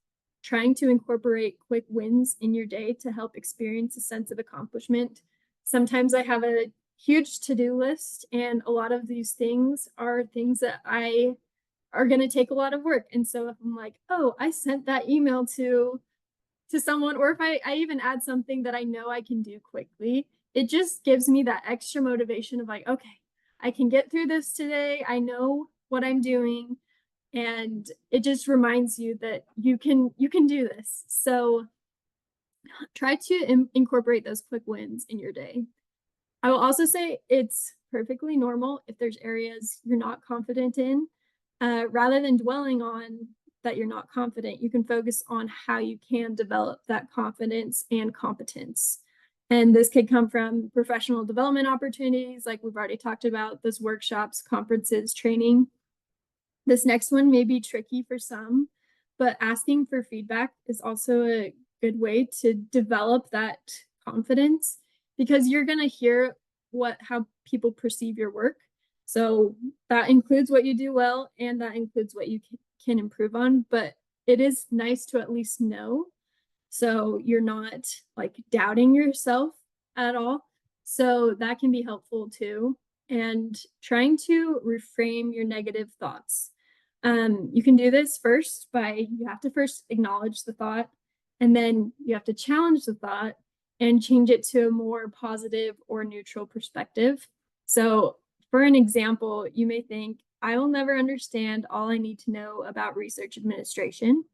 trying to incorporate quick wins in your day to help experience a sense of accomplishment. Sometimes I have a huge to-do list, and a lot of these things are things that are going to take a lot of work. And so if I'm like, oh, I sent that email to to someone, or if I even add something that I know I can do quickly, it just gives me that extra motivation of like, okay, I can get through this today. I know what I'm doing. And it just reminds you that you can do this. So try to incorporate those quick wins in your day. I will also say it's perfectly normal if there's areas you're not confident in. Rather than dwelling on that you're not confident, you can focus on how you can develop that confidence and competence. And this could come from professional development opportunities, like we've already talked about, those workshops, conferences, training. This next one may be tricky for some, but asking for feedback is also a good way to develop that confidence, because you're going to hear how people perceive your work. So that includes what you do well, and that includes what you can improve on, but it is nice to at least know, so you're not like doubting yourself at all. So that can be helpful too. And trying to reframe your negative thoughts. You can do this first you have to first acknowledge the thought, and then you have to challenge the thought and change it to a more positive or neutral perspective. So for an example, you may think, I will never understand all I need to know about research administration.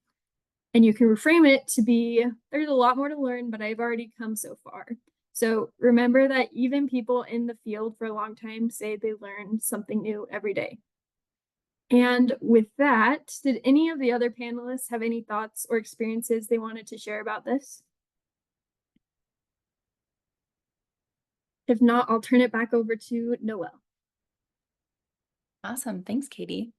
And you can reframe it to be, there's a lot more to learn, but I've already come so far. So remember that even people in the field for a long time say they learn something new every day. And with that, did any of the other panelists have any thoughts or experiences they wanted to share about this? If not, I'll turn it back over to Noelle. Awesome. Thanks, Katie.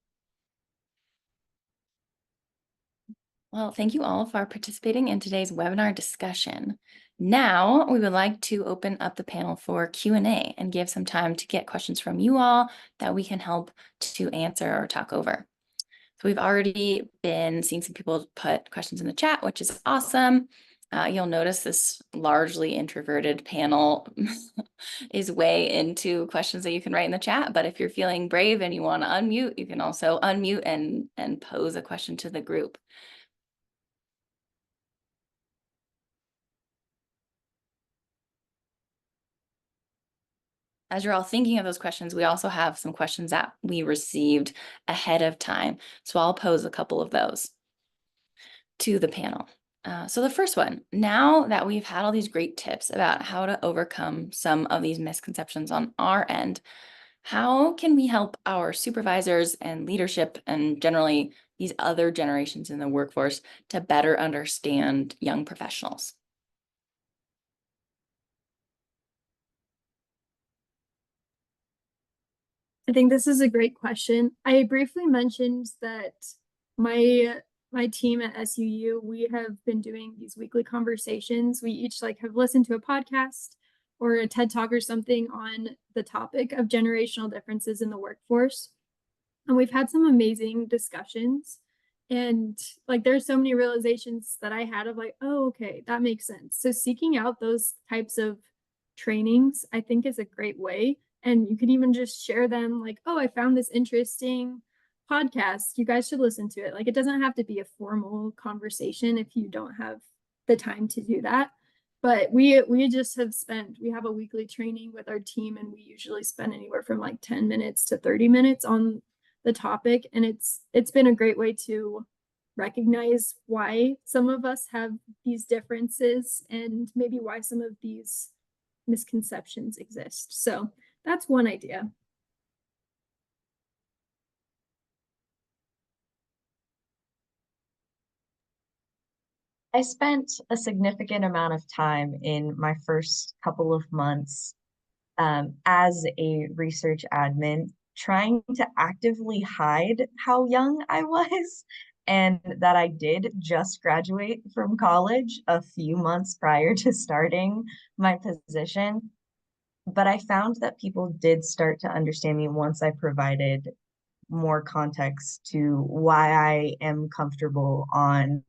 Well, thank you all for participating in today's webinar discussion. Now, we would like to open up the panel for Q&A and give some time to get questions from you all that we can help to answer or talk over. So we've already been seeing some people put questions in the chat, which is awesome. You'll notice this largely introverted panel is way into questions that you can write in the chat. But if you're feeling brave and you want to unmute, you can also unmute and pose a question to the group. As you're all thinking of those questions, we also have some questions that we received ahead of time. So I'll pose a couple of those to the panel. So the first one, now that we've had all these great tips about how to overcome some of these misconceptions on our end, how can we help our supervisors and leadership and generally these other generations in the workforce to better understand young professionals? I think this is a great question. I briefly mentioned that my team at SUU, we have been doing these weekly conversations. We each have listened to a podcast or a TED Talk or something on the topic of generational differences in the workforce. And we've had some amazing discussions. And there's so many realizations that I had of oh, okay, that makes sense. So seeking out those types of trainings, I think, is a great way. And you can even just share them oh, I found this interesting podcast. You guys should listen to it. It doesn't have to be a formal conversation if you don't have the time to do that. But we have a weekly training with our team, and we usually spend anywhere from 10 minutes to 30 minutes on the topic. And it's been a great way to recognize why some of us have these differences and maybe why some of these misconceptions exist. So that's one idea. I spent a significant amount of time in my first couple of months as a research admin, trying to actively hide how young I was and that I did just graduate from college a few months prior to starting my position. But I found that people did start to understand me once I provided more context to why I am comfortable on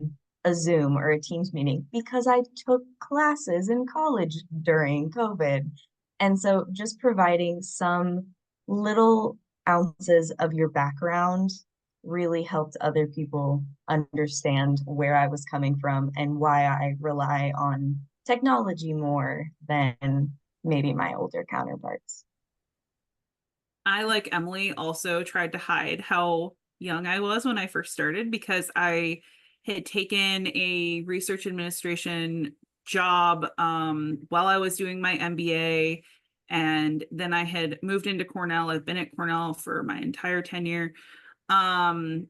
a Zoom or a Teams meeting, because I took classes in college during COVID. And so just providing some little ounces of your background really helped other people understand where I was coming from and why I rely on technology more than maybe my older counterparts. I, like Emily, also tried to hide how young I was when I first started because I had taken a research administration job while I was doing my MBA. And then I had moved into Cornell. I've been at Cornell for my entire tenure. And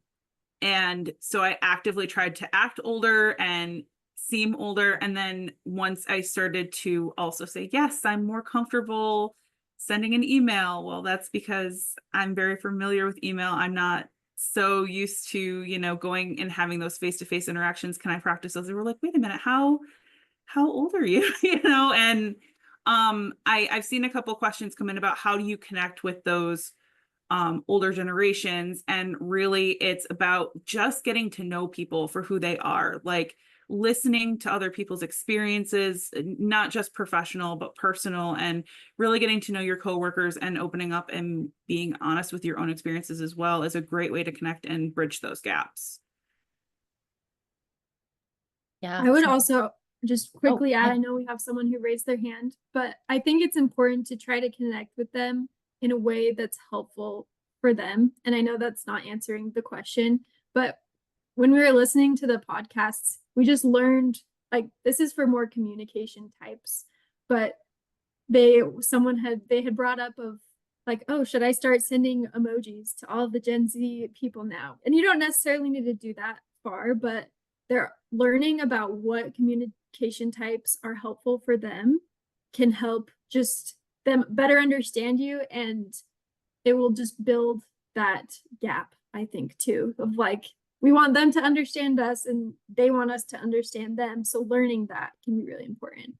so I actively tried to act older and seem older. And then once I started to also say, yes, I'm more comfortable sending an email. Well, that's because I'm very familiar with email. I'm not so used to, you know, going and having those face-to-face interactions. Can I practice those? They were like, wait a minute, how old are you? You know, and I've seen a couple questions come in about how do you connect with those older generations, and really it's about just getting to know people for who they are, like listening to other people's experiences, not just professional but personal, and really getting to know your coworkers and opening up and being honest with your own experiences as well is a great way to connect and bridge those gaps. Yeah. I would also just quickly add, yeah. I know we have someone who raised their hand, but I think it's important to try to connect with them in a way that's helpful for them. And I know that's not answering the question, but when we were listening to the podcasts, we just learned, like, this is for more communication types, but they had brought up of like, oh, should I start sending emojis to all the Gen Z people now? And you don't necessarily need to do that far, but they're learning about what communication types are helpful for them can help just them better understand you, and it will just build that gap, I think, too, of like, we want them to understand us and they want us to understand them. So learning that can be really important.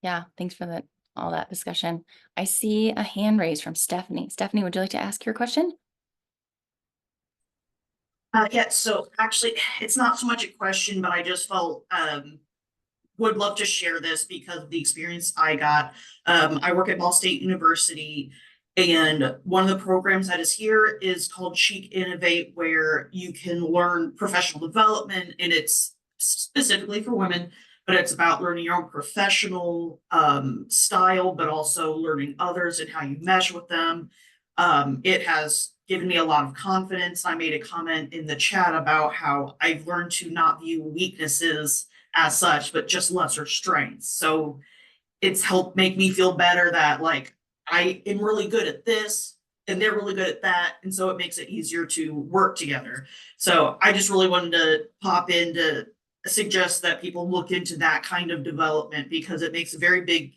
Yeah, thanks for all that discussion. I see a hand raised from Stephanie. Stephanie, would you like to ask your question? Yeah, so actually, it's not so much a question, but I just felt would love to share this because of the experience I got. I work at Ball State University, and one of the programs that is here is called Chic Innovate, where you can learn professional development, and it's specifically for women, but it's about learning your own professional style, but also learning others and how you mesh with them. It has given me a lot of confidence. I made a comment in the chat about how I've learned to not view weaknesses as such, but just lesser strengths. So it's helped make me feel better that, like, I am really good at this and they're really good at that. And so it makes it easier to work together. So I just really wanted to pop in to suggest that people look into that kind of development, because it makes a very big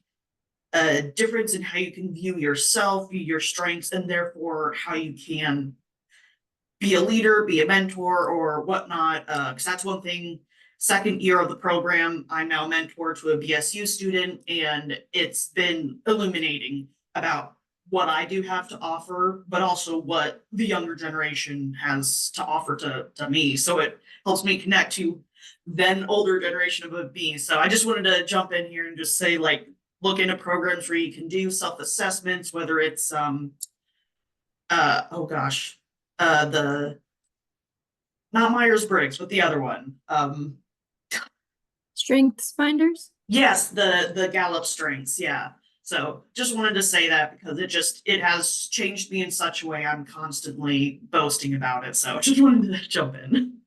difference in how you can view yourself, view your strengths, and therefore how you can be a leader, be a mentor, or whatnot. Because that's one thing. Second year of the program, I'm now mentor to a BSU student, and it's been illuminating about what I do have to offer, but also what the younger generation has to offer to me. So it helps me connect to then older generation of me. So I just wanted to jump in here and just say, like, look into programs where you can do self-assessments, whether it's the not Myers-Briggs, but the other one. Strengths finders? Yes, the Gallup strengths, yeah. So just wanted to say that because it has changed me in such a way I'm constantly boasting about it. So just wanted to jump in.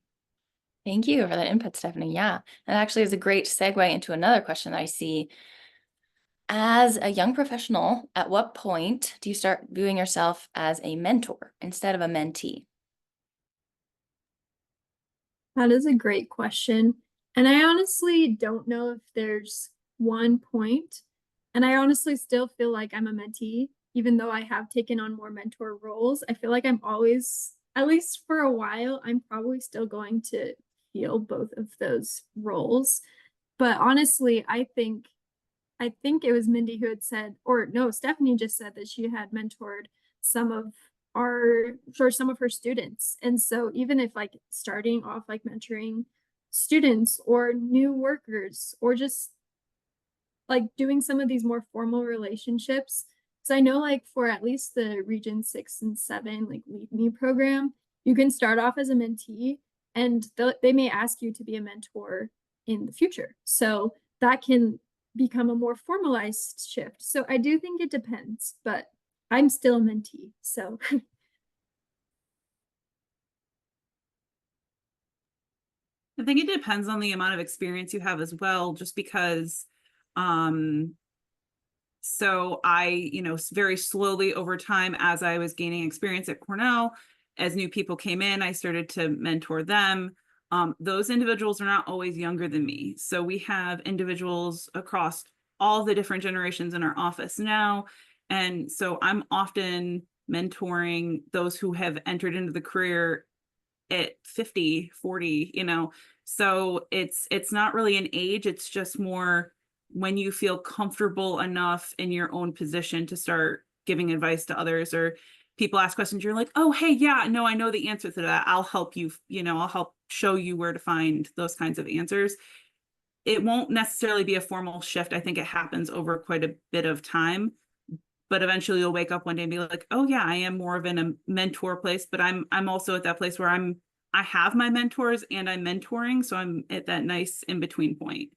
Thank you for that input, Stephanie. Yeah, and actually is a great segue into another question that I see. As a young professional, at what point do you start viewing yourself as a mentor instead of a mentee? That is a great question. And I honestly don't know if there's one point. And I honestly still feel like I'm a mentee, even though I have taken on more mentor roles. I feel like I'm always, at least for a while, I'm probably still going to feel both of those roles. But honestly, I think it was Mindy who had said, or no, Stephanie just said that she had mentored some of her students. And so even if, like, starting off like mentoring students or new workers, or just like doing some of these more formal relationships, Because I know like for at least the Region 6 and 7, like Lead Me program, you can start off as a mentee and they may ask you to be a mentor in the future. So that can become a more formalized shift. So I do think it depends, but I'm still a mentee, so. I think it depends on the amount of experience you have as well, just because, so I, very slowly over time, as I was gaining experience at Cornell, as new people came in, I started to mentor them. Those individuals are not always younger than me. So we have individuals across all the different generations in our office now. And so I'm often mentoring those who have entered into the career at 50, 40, so it's not really an age, it's just more when you feel comfortable enough in your own position to start giving advice to others, or people ask questions, you're like, oh, hey, yeah, no, I know the answer to that. I'll help you, I'll help show you where to find those kinds of answers. It won't necessarily be a formal shift. I think it happens over quite a bit of time, but eventually you'll wake up one day and be like, oh yeah, I am more of in a mentor place, but I'm also at that place where I have my mentors and I'm mentoring. So I'm at that nice in between point.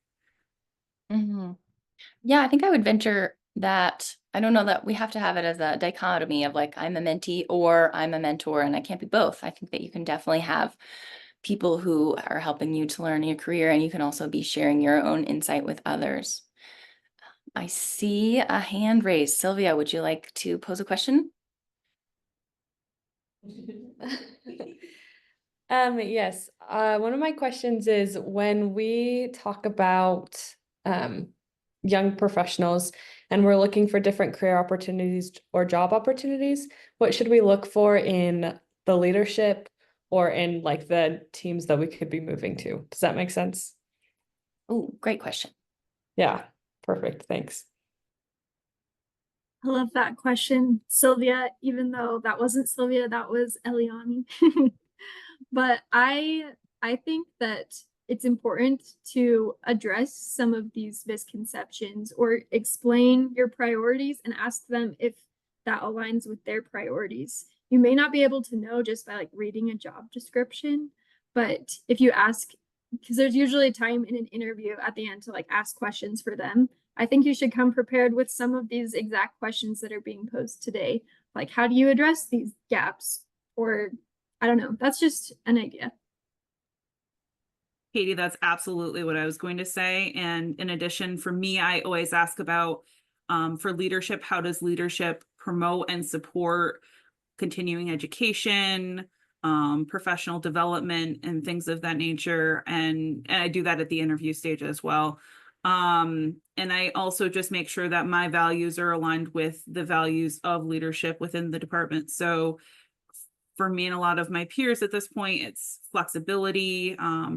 Mhm. Yeah, I think I would venture that I don't know that we have to have it as a dichotomy of like I'm a mentee or I'm a mentor, and I can't be both. I think that you can definitely have people who are helping you to learn your career, and you can also be sharing your own insight with others. I see a hand raised. Sylvia, would you like to pose a question? Yes. One of my questions is when we talk about young professionals and we're looking for different career opportunities or job opportunities, what should we look for in the leadership or in like the teams that we could be moving to? Does that make sense? Oh, great question. Yeah, perfect. Thanks. I love that question, Sylvia, even though that wasn't Sylvia, that was Eliani. But I think that it's important to address some of these misconceptions or explain your priorities and ask them if that aligns with their priorities. You may not be able to know just by like reading a job description, but if you ask, because there's usually a time in an interview at the end to like ask questions for them. I think you should come prepared with some of these exact questions that are being posed today. Like, how do you address these gaps? Or I don't know. That's just an idea. Katie, that's absolutely what I was going to say. And in addition, for me, I always ask about for leadership, how does leadership promote and support continuing education, professional development, and things of that nature. And I do that at the interview stage as well. And I also just make sure that my values are aligned with the values of leadership within the department. So for me and a lot of my peers at this point, it's flexibility,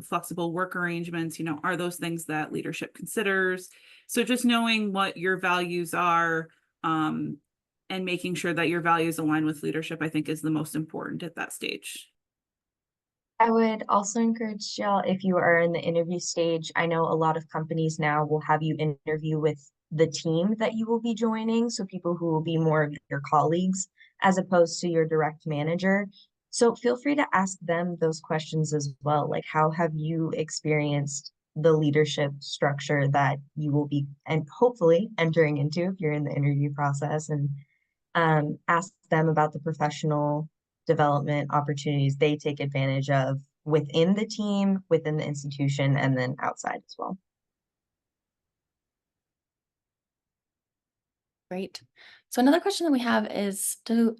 flexible work arrangements, are those things that leadership considers? So just knowing what your values are, and making sure that your values align with leadership, I think is the most important at that stage. I would also encourage y'all, if you are in the interview stage, I know a lot of companies now will have you interview with the team that you will be joining. So people who will be more of your colleagues as opposed to your direct manager. So feel free to ask them those questions as well. Like, how have you experienced the leadership structure that you will be and hopefully entering into if you're in the interview process, and ask them about the professional development opportunities they take advantage of within the team, within the institution, and then outside as well. Great. So another question that we have is, do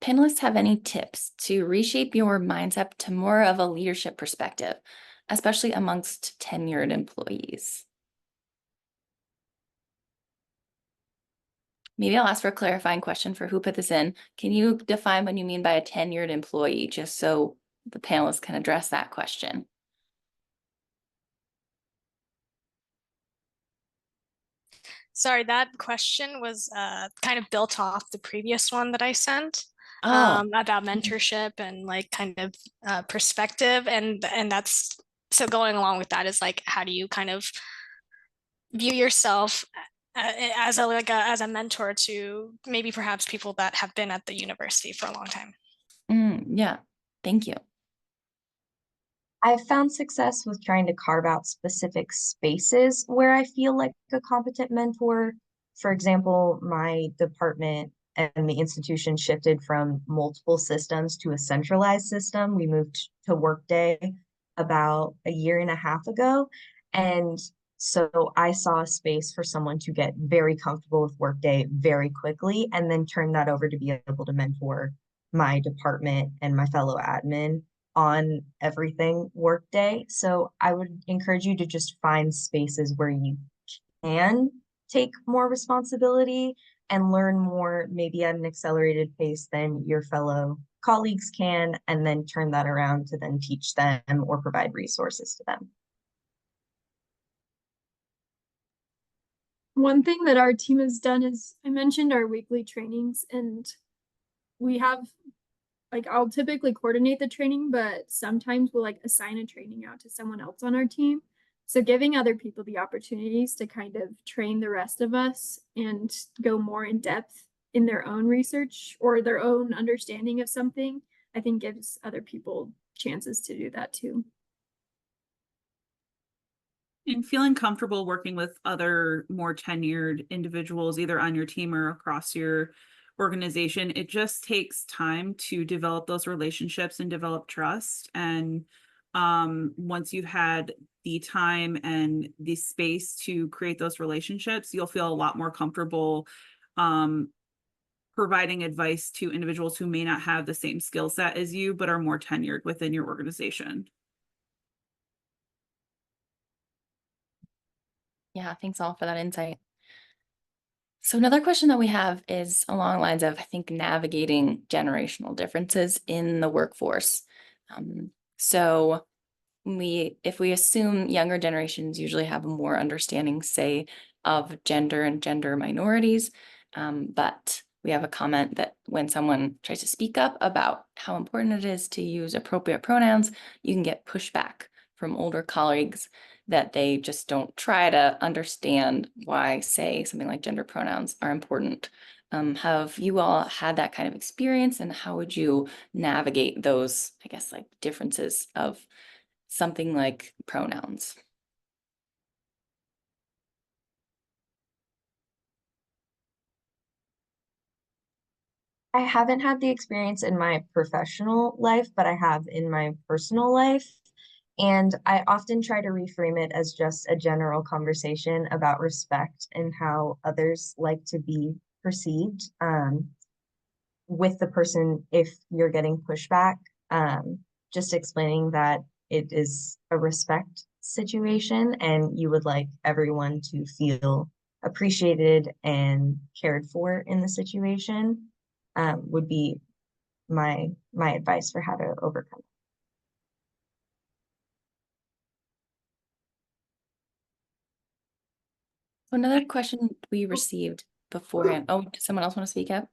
panelists have any tips to reshape your mindset to more of a leadership perspective, especially amongst tenured employees? Maybe I'll ask for a clarifying question for who put this in. Can you define what you mean by a tenured employee, just so the panelists can address that question? Sorry, that question was kind of built off the previous one that I sent about mentorship and like kind of perspective, and that's so going along with that is like, how do you kind of view yourself as a mentor to maybe perhaps people that have been at the university for a long time. Yeah, thank you. I've found success with trying to carve out specific spaces where I feel like a competent mentor. For example, my department and the institution shifted from multiple systems to a centralized system. We moved to Workday about a year and a half ago. And so I saw a space for someone to get very comfortable with Workday very quickly and then turn that over to be able to mentor my department and my fellow admin on everything Workday. So I would encourage you to just find spaces where you can take more responsibility and learn more, maybe at an accelerated pace than your fellow colleagues can, and then turn that around to then teach them or provide resources to them. One thing that our team has done is I mentioned our weekly trainings, and we have I'll typically coordinate the training, but sometimes we'll assign a training out to someone else on our team. So giving other people the opportunities to kind of train the rest of us and go more in depth in their own research or their own understanding of something, I think gives other people chances to do that too. And feeling comfortable working with other more tenured individuals, either on your team or across your organization, it just takes time to develop those relationships and develop trust. And once you've had the time and the space to create those relationships, you'll feel a lot more comfortable providing advice to individuals who may not have the same skill set as you, but are more tenured within your organization. Yeah, thanks all for that insight. So another question that we have is along the lines of, I think, navigating generational differences in the workforce. So if we assume younger generations usually have a more understanding, say, of gender and gender minorities, but we have a comment that when someone tries to speak up about how important it is to use appropriate pronouns, you can get pushback from older colleagues that they just don't try to understand why, say, something like gender pronouns are important. Have you all had that kind of experience, and how would you navigate those, I guess, differences of something like pronouns? I haven't had the experience in my professional life, but I have in my personal life. And I often try to reframe it as just a general conversation about respect and how others like to be perceived with the person if you're getting pushback. Just explaining that it is a respect situation and you would like everyone to feel appreciated and cared for in the situation. Would be my advice for how to overcome. Another question we received beforehand. Oh, does someone else want to speak up?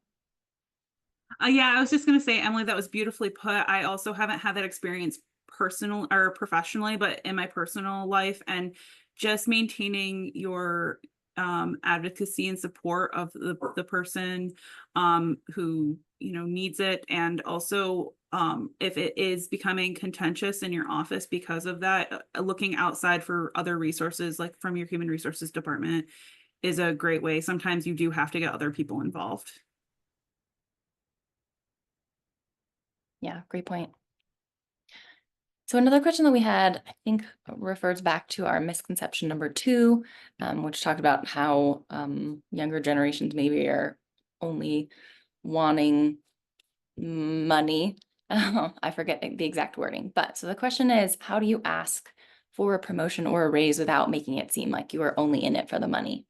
Yeah, I was just going to say, Emily, that was beautifully put. I also haven't had that experience personal or professionally, but in my personal life, and just maintaining your advocacy and support of the person who needs it, and also if it is becoming contentious in your office because of that, looking outside for other resources, like from your human resources department, is a great way. Sometimes you do have to get other people involved. Yeah, great point. So another question that we had, I think, refers back to our misconception number 2, which talked about how younger generations maybe are only wanting money. I forget the exact wording, but so the question is, how do you ask for a promotion or a raise without making it seem like you are only in it for the money?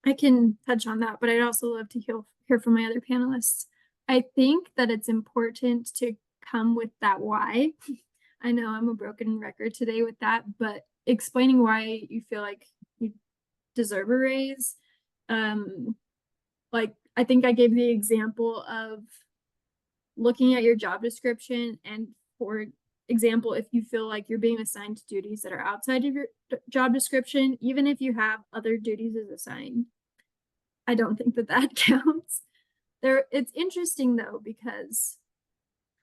I can touch on that, but I'd also love to hear from my other panelists. I think that it's important to come with that why. I know I'm a broken record today with that, but explaining why you feel like you deserve a raise. I think I gave the example of looking at your job description, and for example, if you feel like you're being assigned to duties that are outside of your job description, even if you have other duties as assigned, I don't think that that counts. It's interesting though, because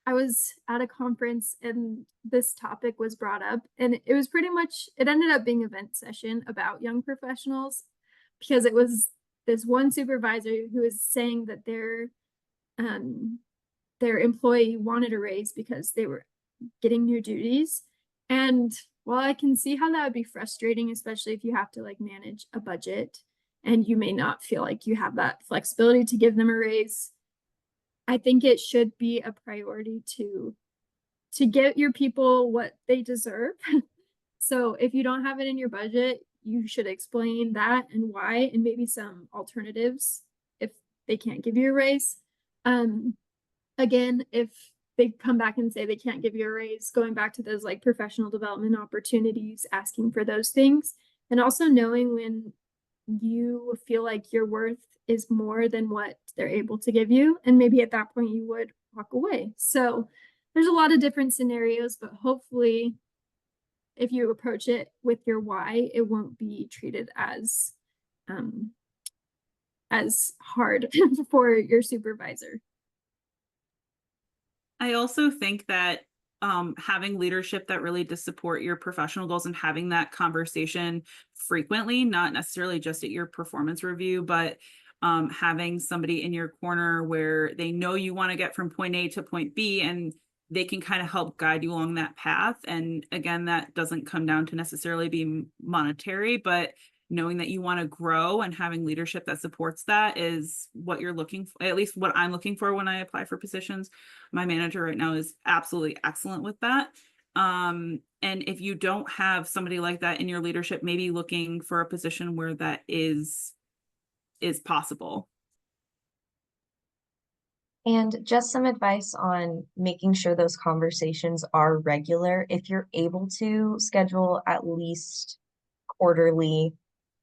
I was at a conference and this topic was brought up, and it was pretty much, it ended up being an event session about young professionals, because it was this one supervisor who was saying that their employee wanted a raise because they were getting new duties. And while I can see how that would be frustrating, especially if you have to like manage a budget and you may not feel like you have that flexibility to give them a raise, I think it should be a priority to get your people what they deserve. So if you don't have it in your budget, you should explain that and why, and maybe some alternatives if they can't give you a raise. Again, if they come back and say they can't give you a raise, going back to those like professional development opportunities, asking for those things, and also knowing when you feel like your worth is more than what they're able to give you, and maybe at that point you would walk away. So there's a lot of different scenarios, but hopefully if you approach it with your why, it won't be treated as hard for your supervisor. I also think that having leadership that really does support your professional goals and having that conversation frequently, not necessarily just at your performance review, but having somebody in your corner where they know you want to get from point A to point B, and they can kind of help guide you along that path. And again, that doesn't come down to necessarily being monetary, but knowing that you want to grow and having leadership that supports that is what you're looking for, at least what I'm looking for when I apply for positions. My manager right now is absolutely excellent with that. And if you don't have somebody like that in your leadership, maybe looking for a position where that is possible. And just some advice on making sure those conversations are regular. If you're able to schedule at least quarterly,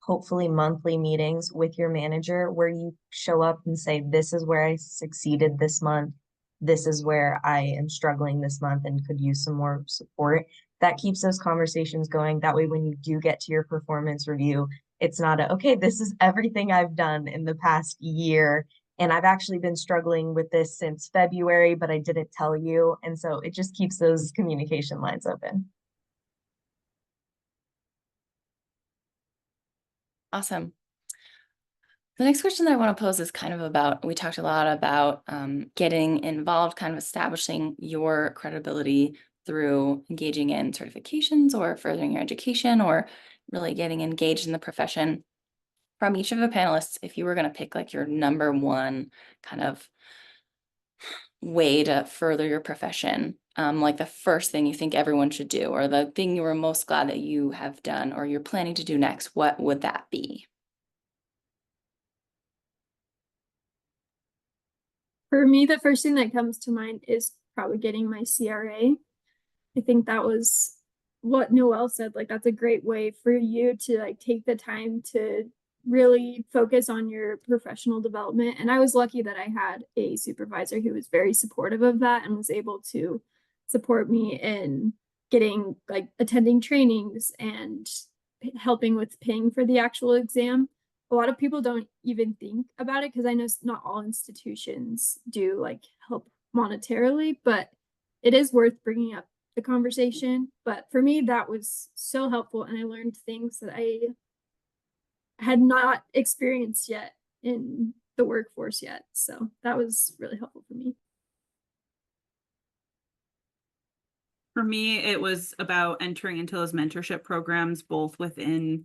hopefully monthly meetings with your manager where you show up and say, this is where I succeeded this month. This is where I am struggling this month and could use some more support. That keeps those conversations going. That way, when you do get to your performance review, it's not okay, this is everything I've done in the past year. And I've actually been struggling with this since February, but I didn't tell you. And so it just keeps those communication lines open. Awesome. The next question that I want to pose is kind of about, we talked a lot about getting involved, kind of establishing your credibility through engaging in certifications or furthering your education or really getting engaged in the profession. From each of the panelists, if you were going to pick like your number one kind of way to further your profession, like the first thing you think everyone should do, or the thing you were most glad that you have done or you're planning to do next, what would that be? For me, the first thing that comes to mind is probably getting my CRA. I think that was what Noelle said, like that's a great way for you to like take the time to really focus on your professional development. And I was lucky that I had a supervisor who was very supportive of that and was able to support me in getting like attending trainings and helping with paying for the actual exam. A lot of people don't even think about it because I know not all institutions do like help monetarily, but it is worth bringing up the conversation. But for me, that was so helpful, and I learned things that I had not experienced yet in the workforce yet. So that was really helpful for me. For me, it was about entering into those mentorship programs, both within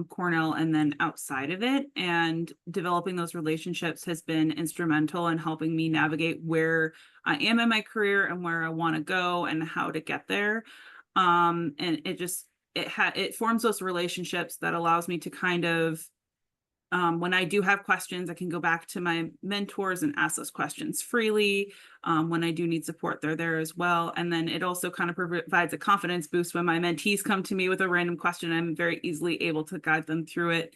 Cornell and then outside of it. And developing those relationships has been instrumental in helping me navigate where I am in my career and where I want to go and how to get there. And it forms those relationships that allows me to kind of, when I do have questions, I can go back to my mentors and ask those questions freely. When I do need support, they're there as well. And then it also kind of provides a confidence boost when my mentees come to me with a random question. I'm very easily able to guide them through it.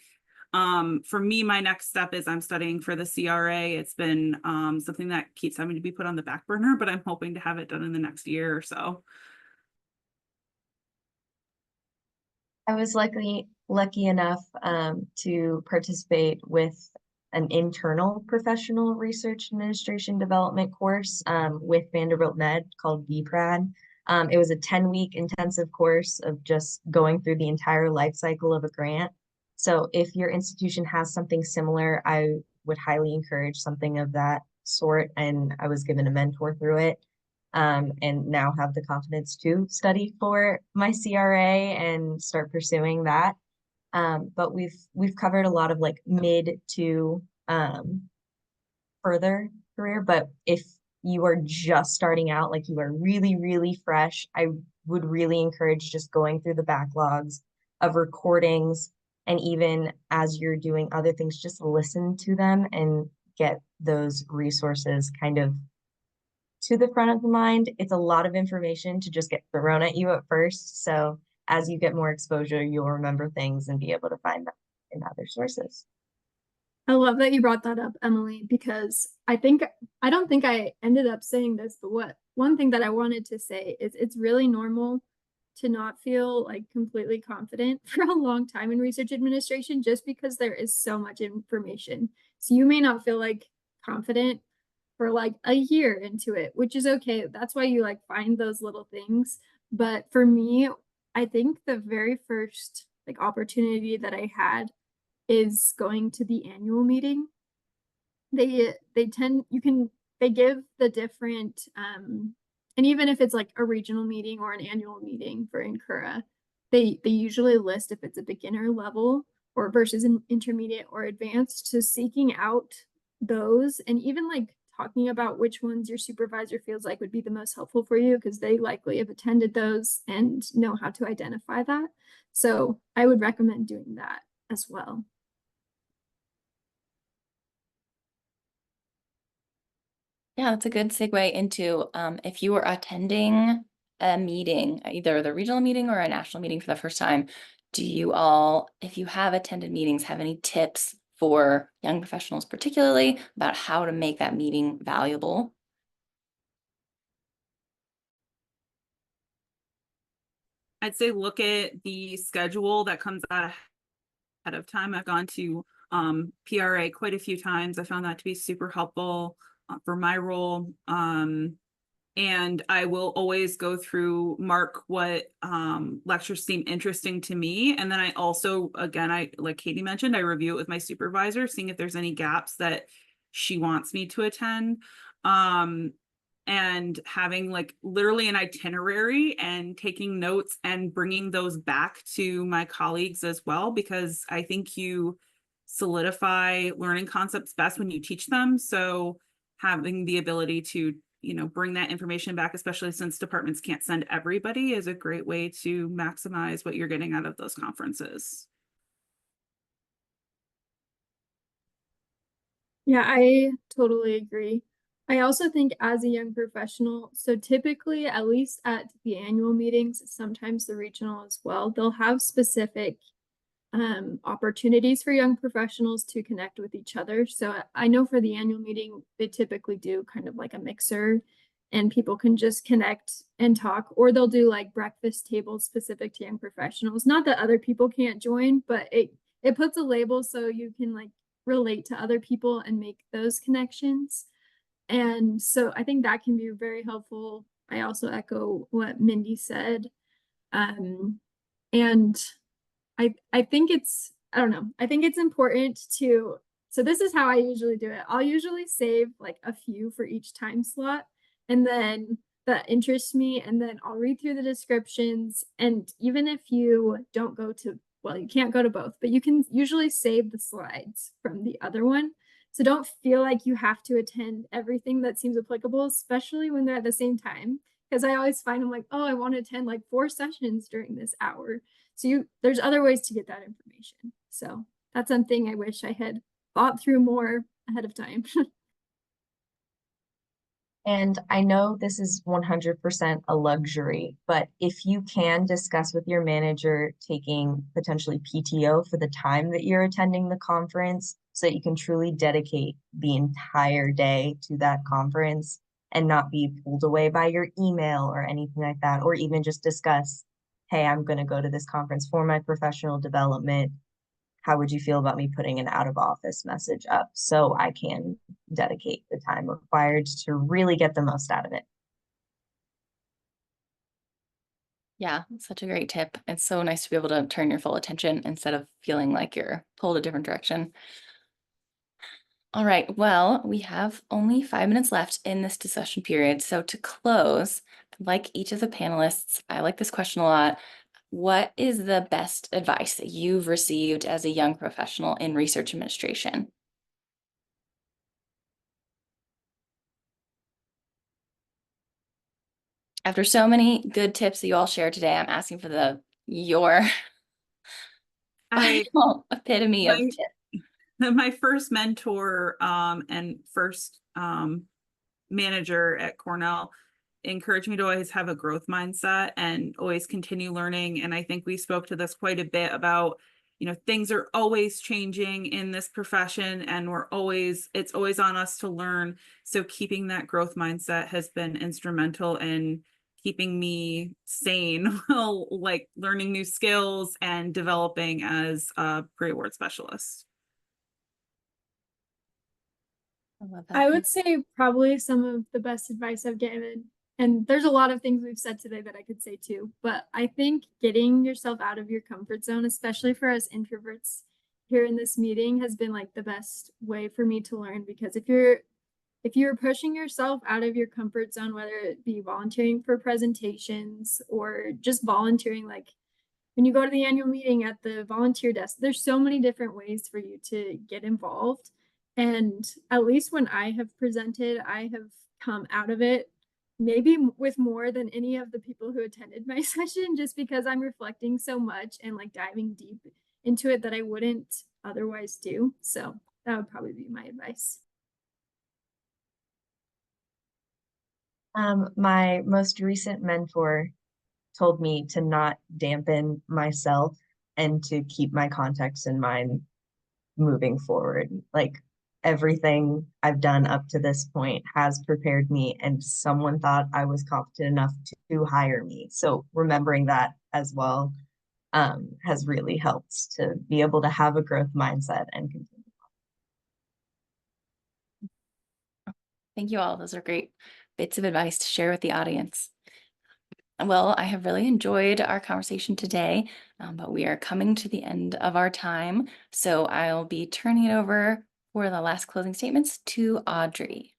For me, my next step is I'm studying for the CRA. It's been something that keeps having to be put on the back burner, but I'm hoping to have it done in the next year or so. I was lucky enough to participate with an internal professional research administration development course with Vanderbilt Med called VPRAD. It was a 10-week intensive course of just going through the entire life cycle of a grant. So if your institution has something similar, I would highly encourage something of that sort. And I was given a mentor through it. And now have the confidence to study for my CRA and start pursuing that. But we've covered a lot of like mid to further career. But if you are just starting out, like you are really, really fresh, I would really encourage just going through the backlogs of recordings. And even as you're doing other things, just listen to them and get those resources kind of to the front of the mind. It's a lot of information to just get thrown at you at first. So as you get more exposure, you'll remember things and be able to find them in other sources. I love that you brought that up, Emily, because I don't think I ended up saying this, but one thing that I wanted to say is it's really normal to not feel like completely confident for a long time in research administration just because there is so much information. So you may not feel like confident for like a year into it, which is okay. That's why you like find those little things. But for me, I think the very first like opportunity that I had is going to the annual meeting. They give the different and even if it's like a regional meeting or an annual meeting for NCURA, they usually list if it's a beginner level or versus an intermediate or advanced. So seeking out those and even like talking about which ones your supervisor feels like would be the most helpful for you because they likely have attended those and know how to identify that. So I would recommend doing that as well. Yeah, that's a good segue into if you were attending a meeting, either the regional meeting or a national meeting for the first time, do you all, if you have attended meetings, have any tips for young professionals, particularly about how to make that meeting valuable? I'd say look at the schedule that comes out ahead of time. I've gone to PRA quite a few times. I found that to be super helpful for my role. And I will always go through, mark what lectures seem interesting to me. And then I also, again, like Katie mentioned, I review it with my supervisor, seeing if there's any gaps that she wants me to attend. And having like literally an itinerary and taking notes and bringing those back to my colleagues as well, because I think you solidify learning concepts best when you teach them. So having the ability to, bring that information back, especially since departments can't send everybody, is a great way to maximize what you're getting out of those conferences. Yeah, I totally agree. I also think as a young professional, so typically, at least at the annual meetings, sometimes the regional as well, they'll have specific opportunities for young professionals to connect with each other. So I know for the annual meeting, they typically do kind of like a mixer and people can just connect and talk, or they'll do like breakfast tables specific to young professionals. Not that other people can't join, but it puts a label so you can like relate to other people and make those connections. And so I think that can be very helpful. I also echo what Mindy said. And I think I don't know, I think it's important to, so this is how I usually do it. I'll usually save like a few for each time slot and then that interests me. And then I'll read through the descriptions. And even if you don't go to, well, you can't go to both, but you can usually save the slides from the other one. So don't feel like you have to attend everything that seems applicable, especially when they're at the same time. Because I always find I'm like, oh, I want to attend like 4 sessions during this hour. So there's other ways to get that information. So that's something I wish I had thought through more ahead of time. And I know this is 100% a luxury, but if you can discuss with your manager taking potentially PTO for the time that you're attending the conference so that you can truly dedicate the entire day to that conference and not be pulled away by your email or anything like that, or even just discuss, hey, I'm going to go to this conference for my professional development. How would you feel about me putting an out of office message up so I can dedicate the time required to really get the most out of it? Yeah, such a great tip. It's so nice to be able to turn your full attention instead of feeling like you're pulled a different direction. All right, well, we have only 5 minutes left in this discussion period. So to close, like each of the panelists, I like this question a lot. What is the best advice that you've received as a young professional in research administration? After so many good tips that you all shared today, I'm asking for your I final epitome of my- tip. my first mentor and first manager at Cornell encouraged me to always have a growth mindset and always continue learning. And I think we spoke to this quite a bit about, things are always changing in this profession and it's always on us to learn. So keeping that growth mindset has been instrumental in keeping me sane while like learning new skills and developing as a pre-award specialist. I love that. I would say probably some of the best advice I've given, and there's a lot of things we've said today that I could say too, but I think getting yourself out of your comfort zone, especially for us introverts here in this meeting, has been like the best way for me to learn, because if you're pushing yourself out of your comfort zone, whether it be volunteering for presentations or just volunteering, like when you go to the annual meeting at the volunteer desk, there's so many different ways for you to get involved. And at least when I have presented, I have come out of it maybe with more than any of the people who attended my session, just because I'm reflecting so much and like diving deep into it that I wouldn't otherwise do. So that would probably be my advice. My most recent mentor told me to not dampen myself and to keep my context in mind moving forward. Like everything I've done up to this point has prepared me, and someone thought I was competent enough to hire me. So remembering that as well has really helped to be able to have a growth mindset and continue. Thank you all. Those are great bits of advice to share with the audience. Well, I have really enjoyed our conversation today, but we are coming to the end of our time. So I'll be turning it over for the last closing statements to Audrey.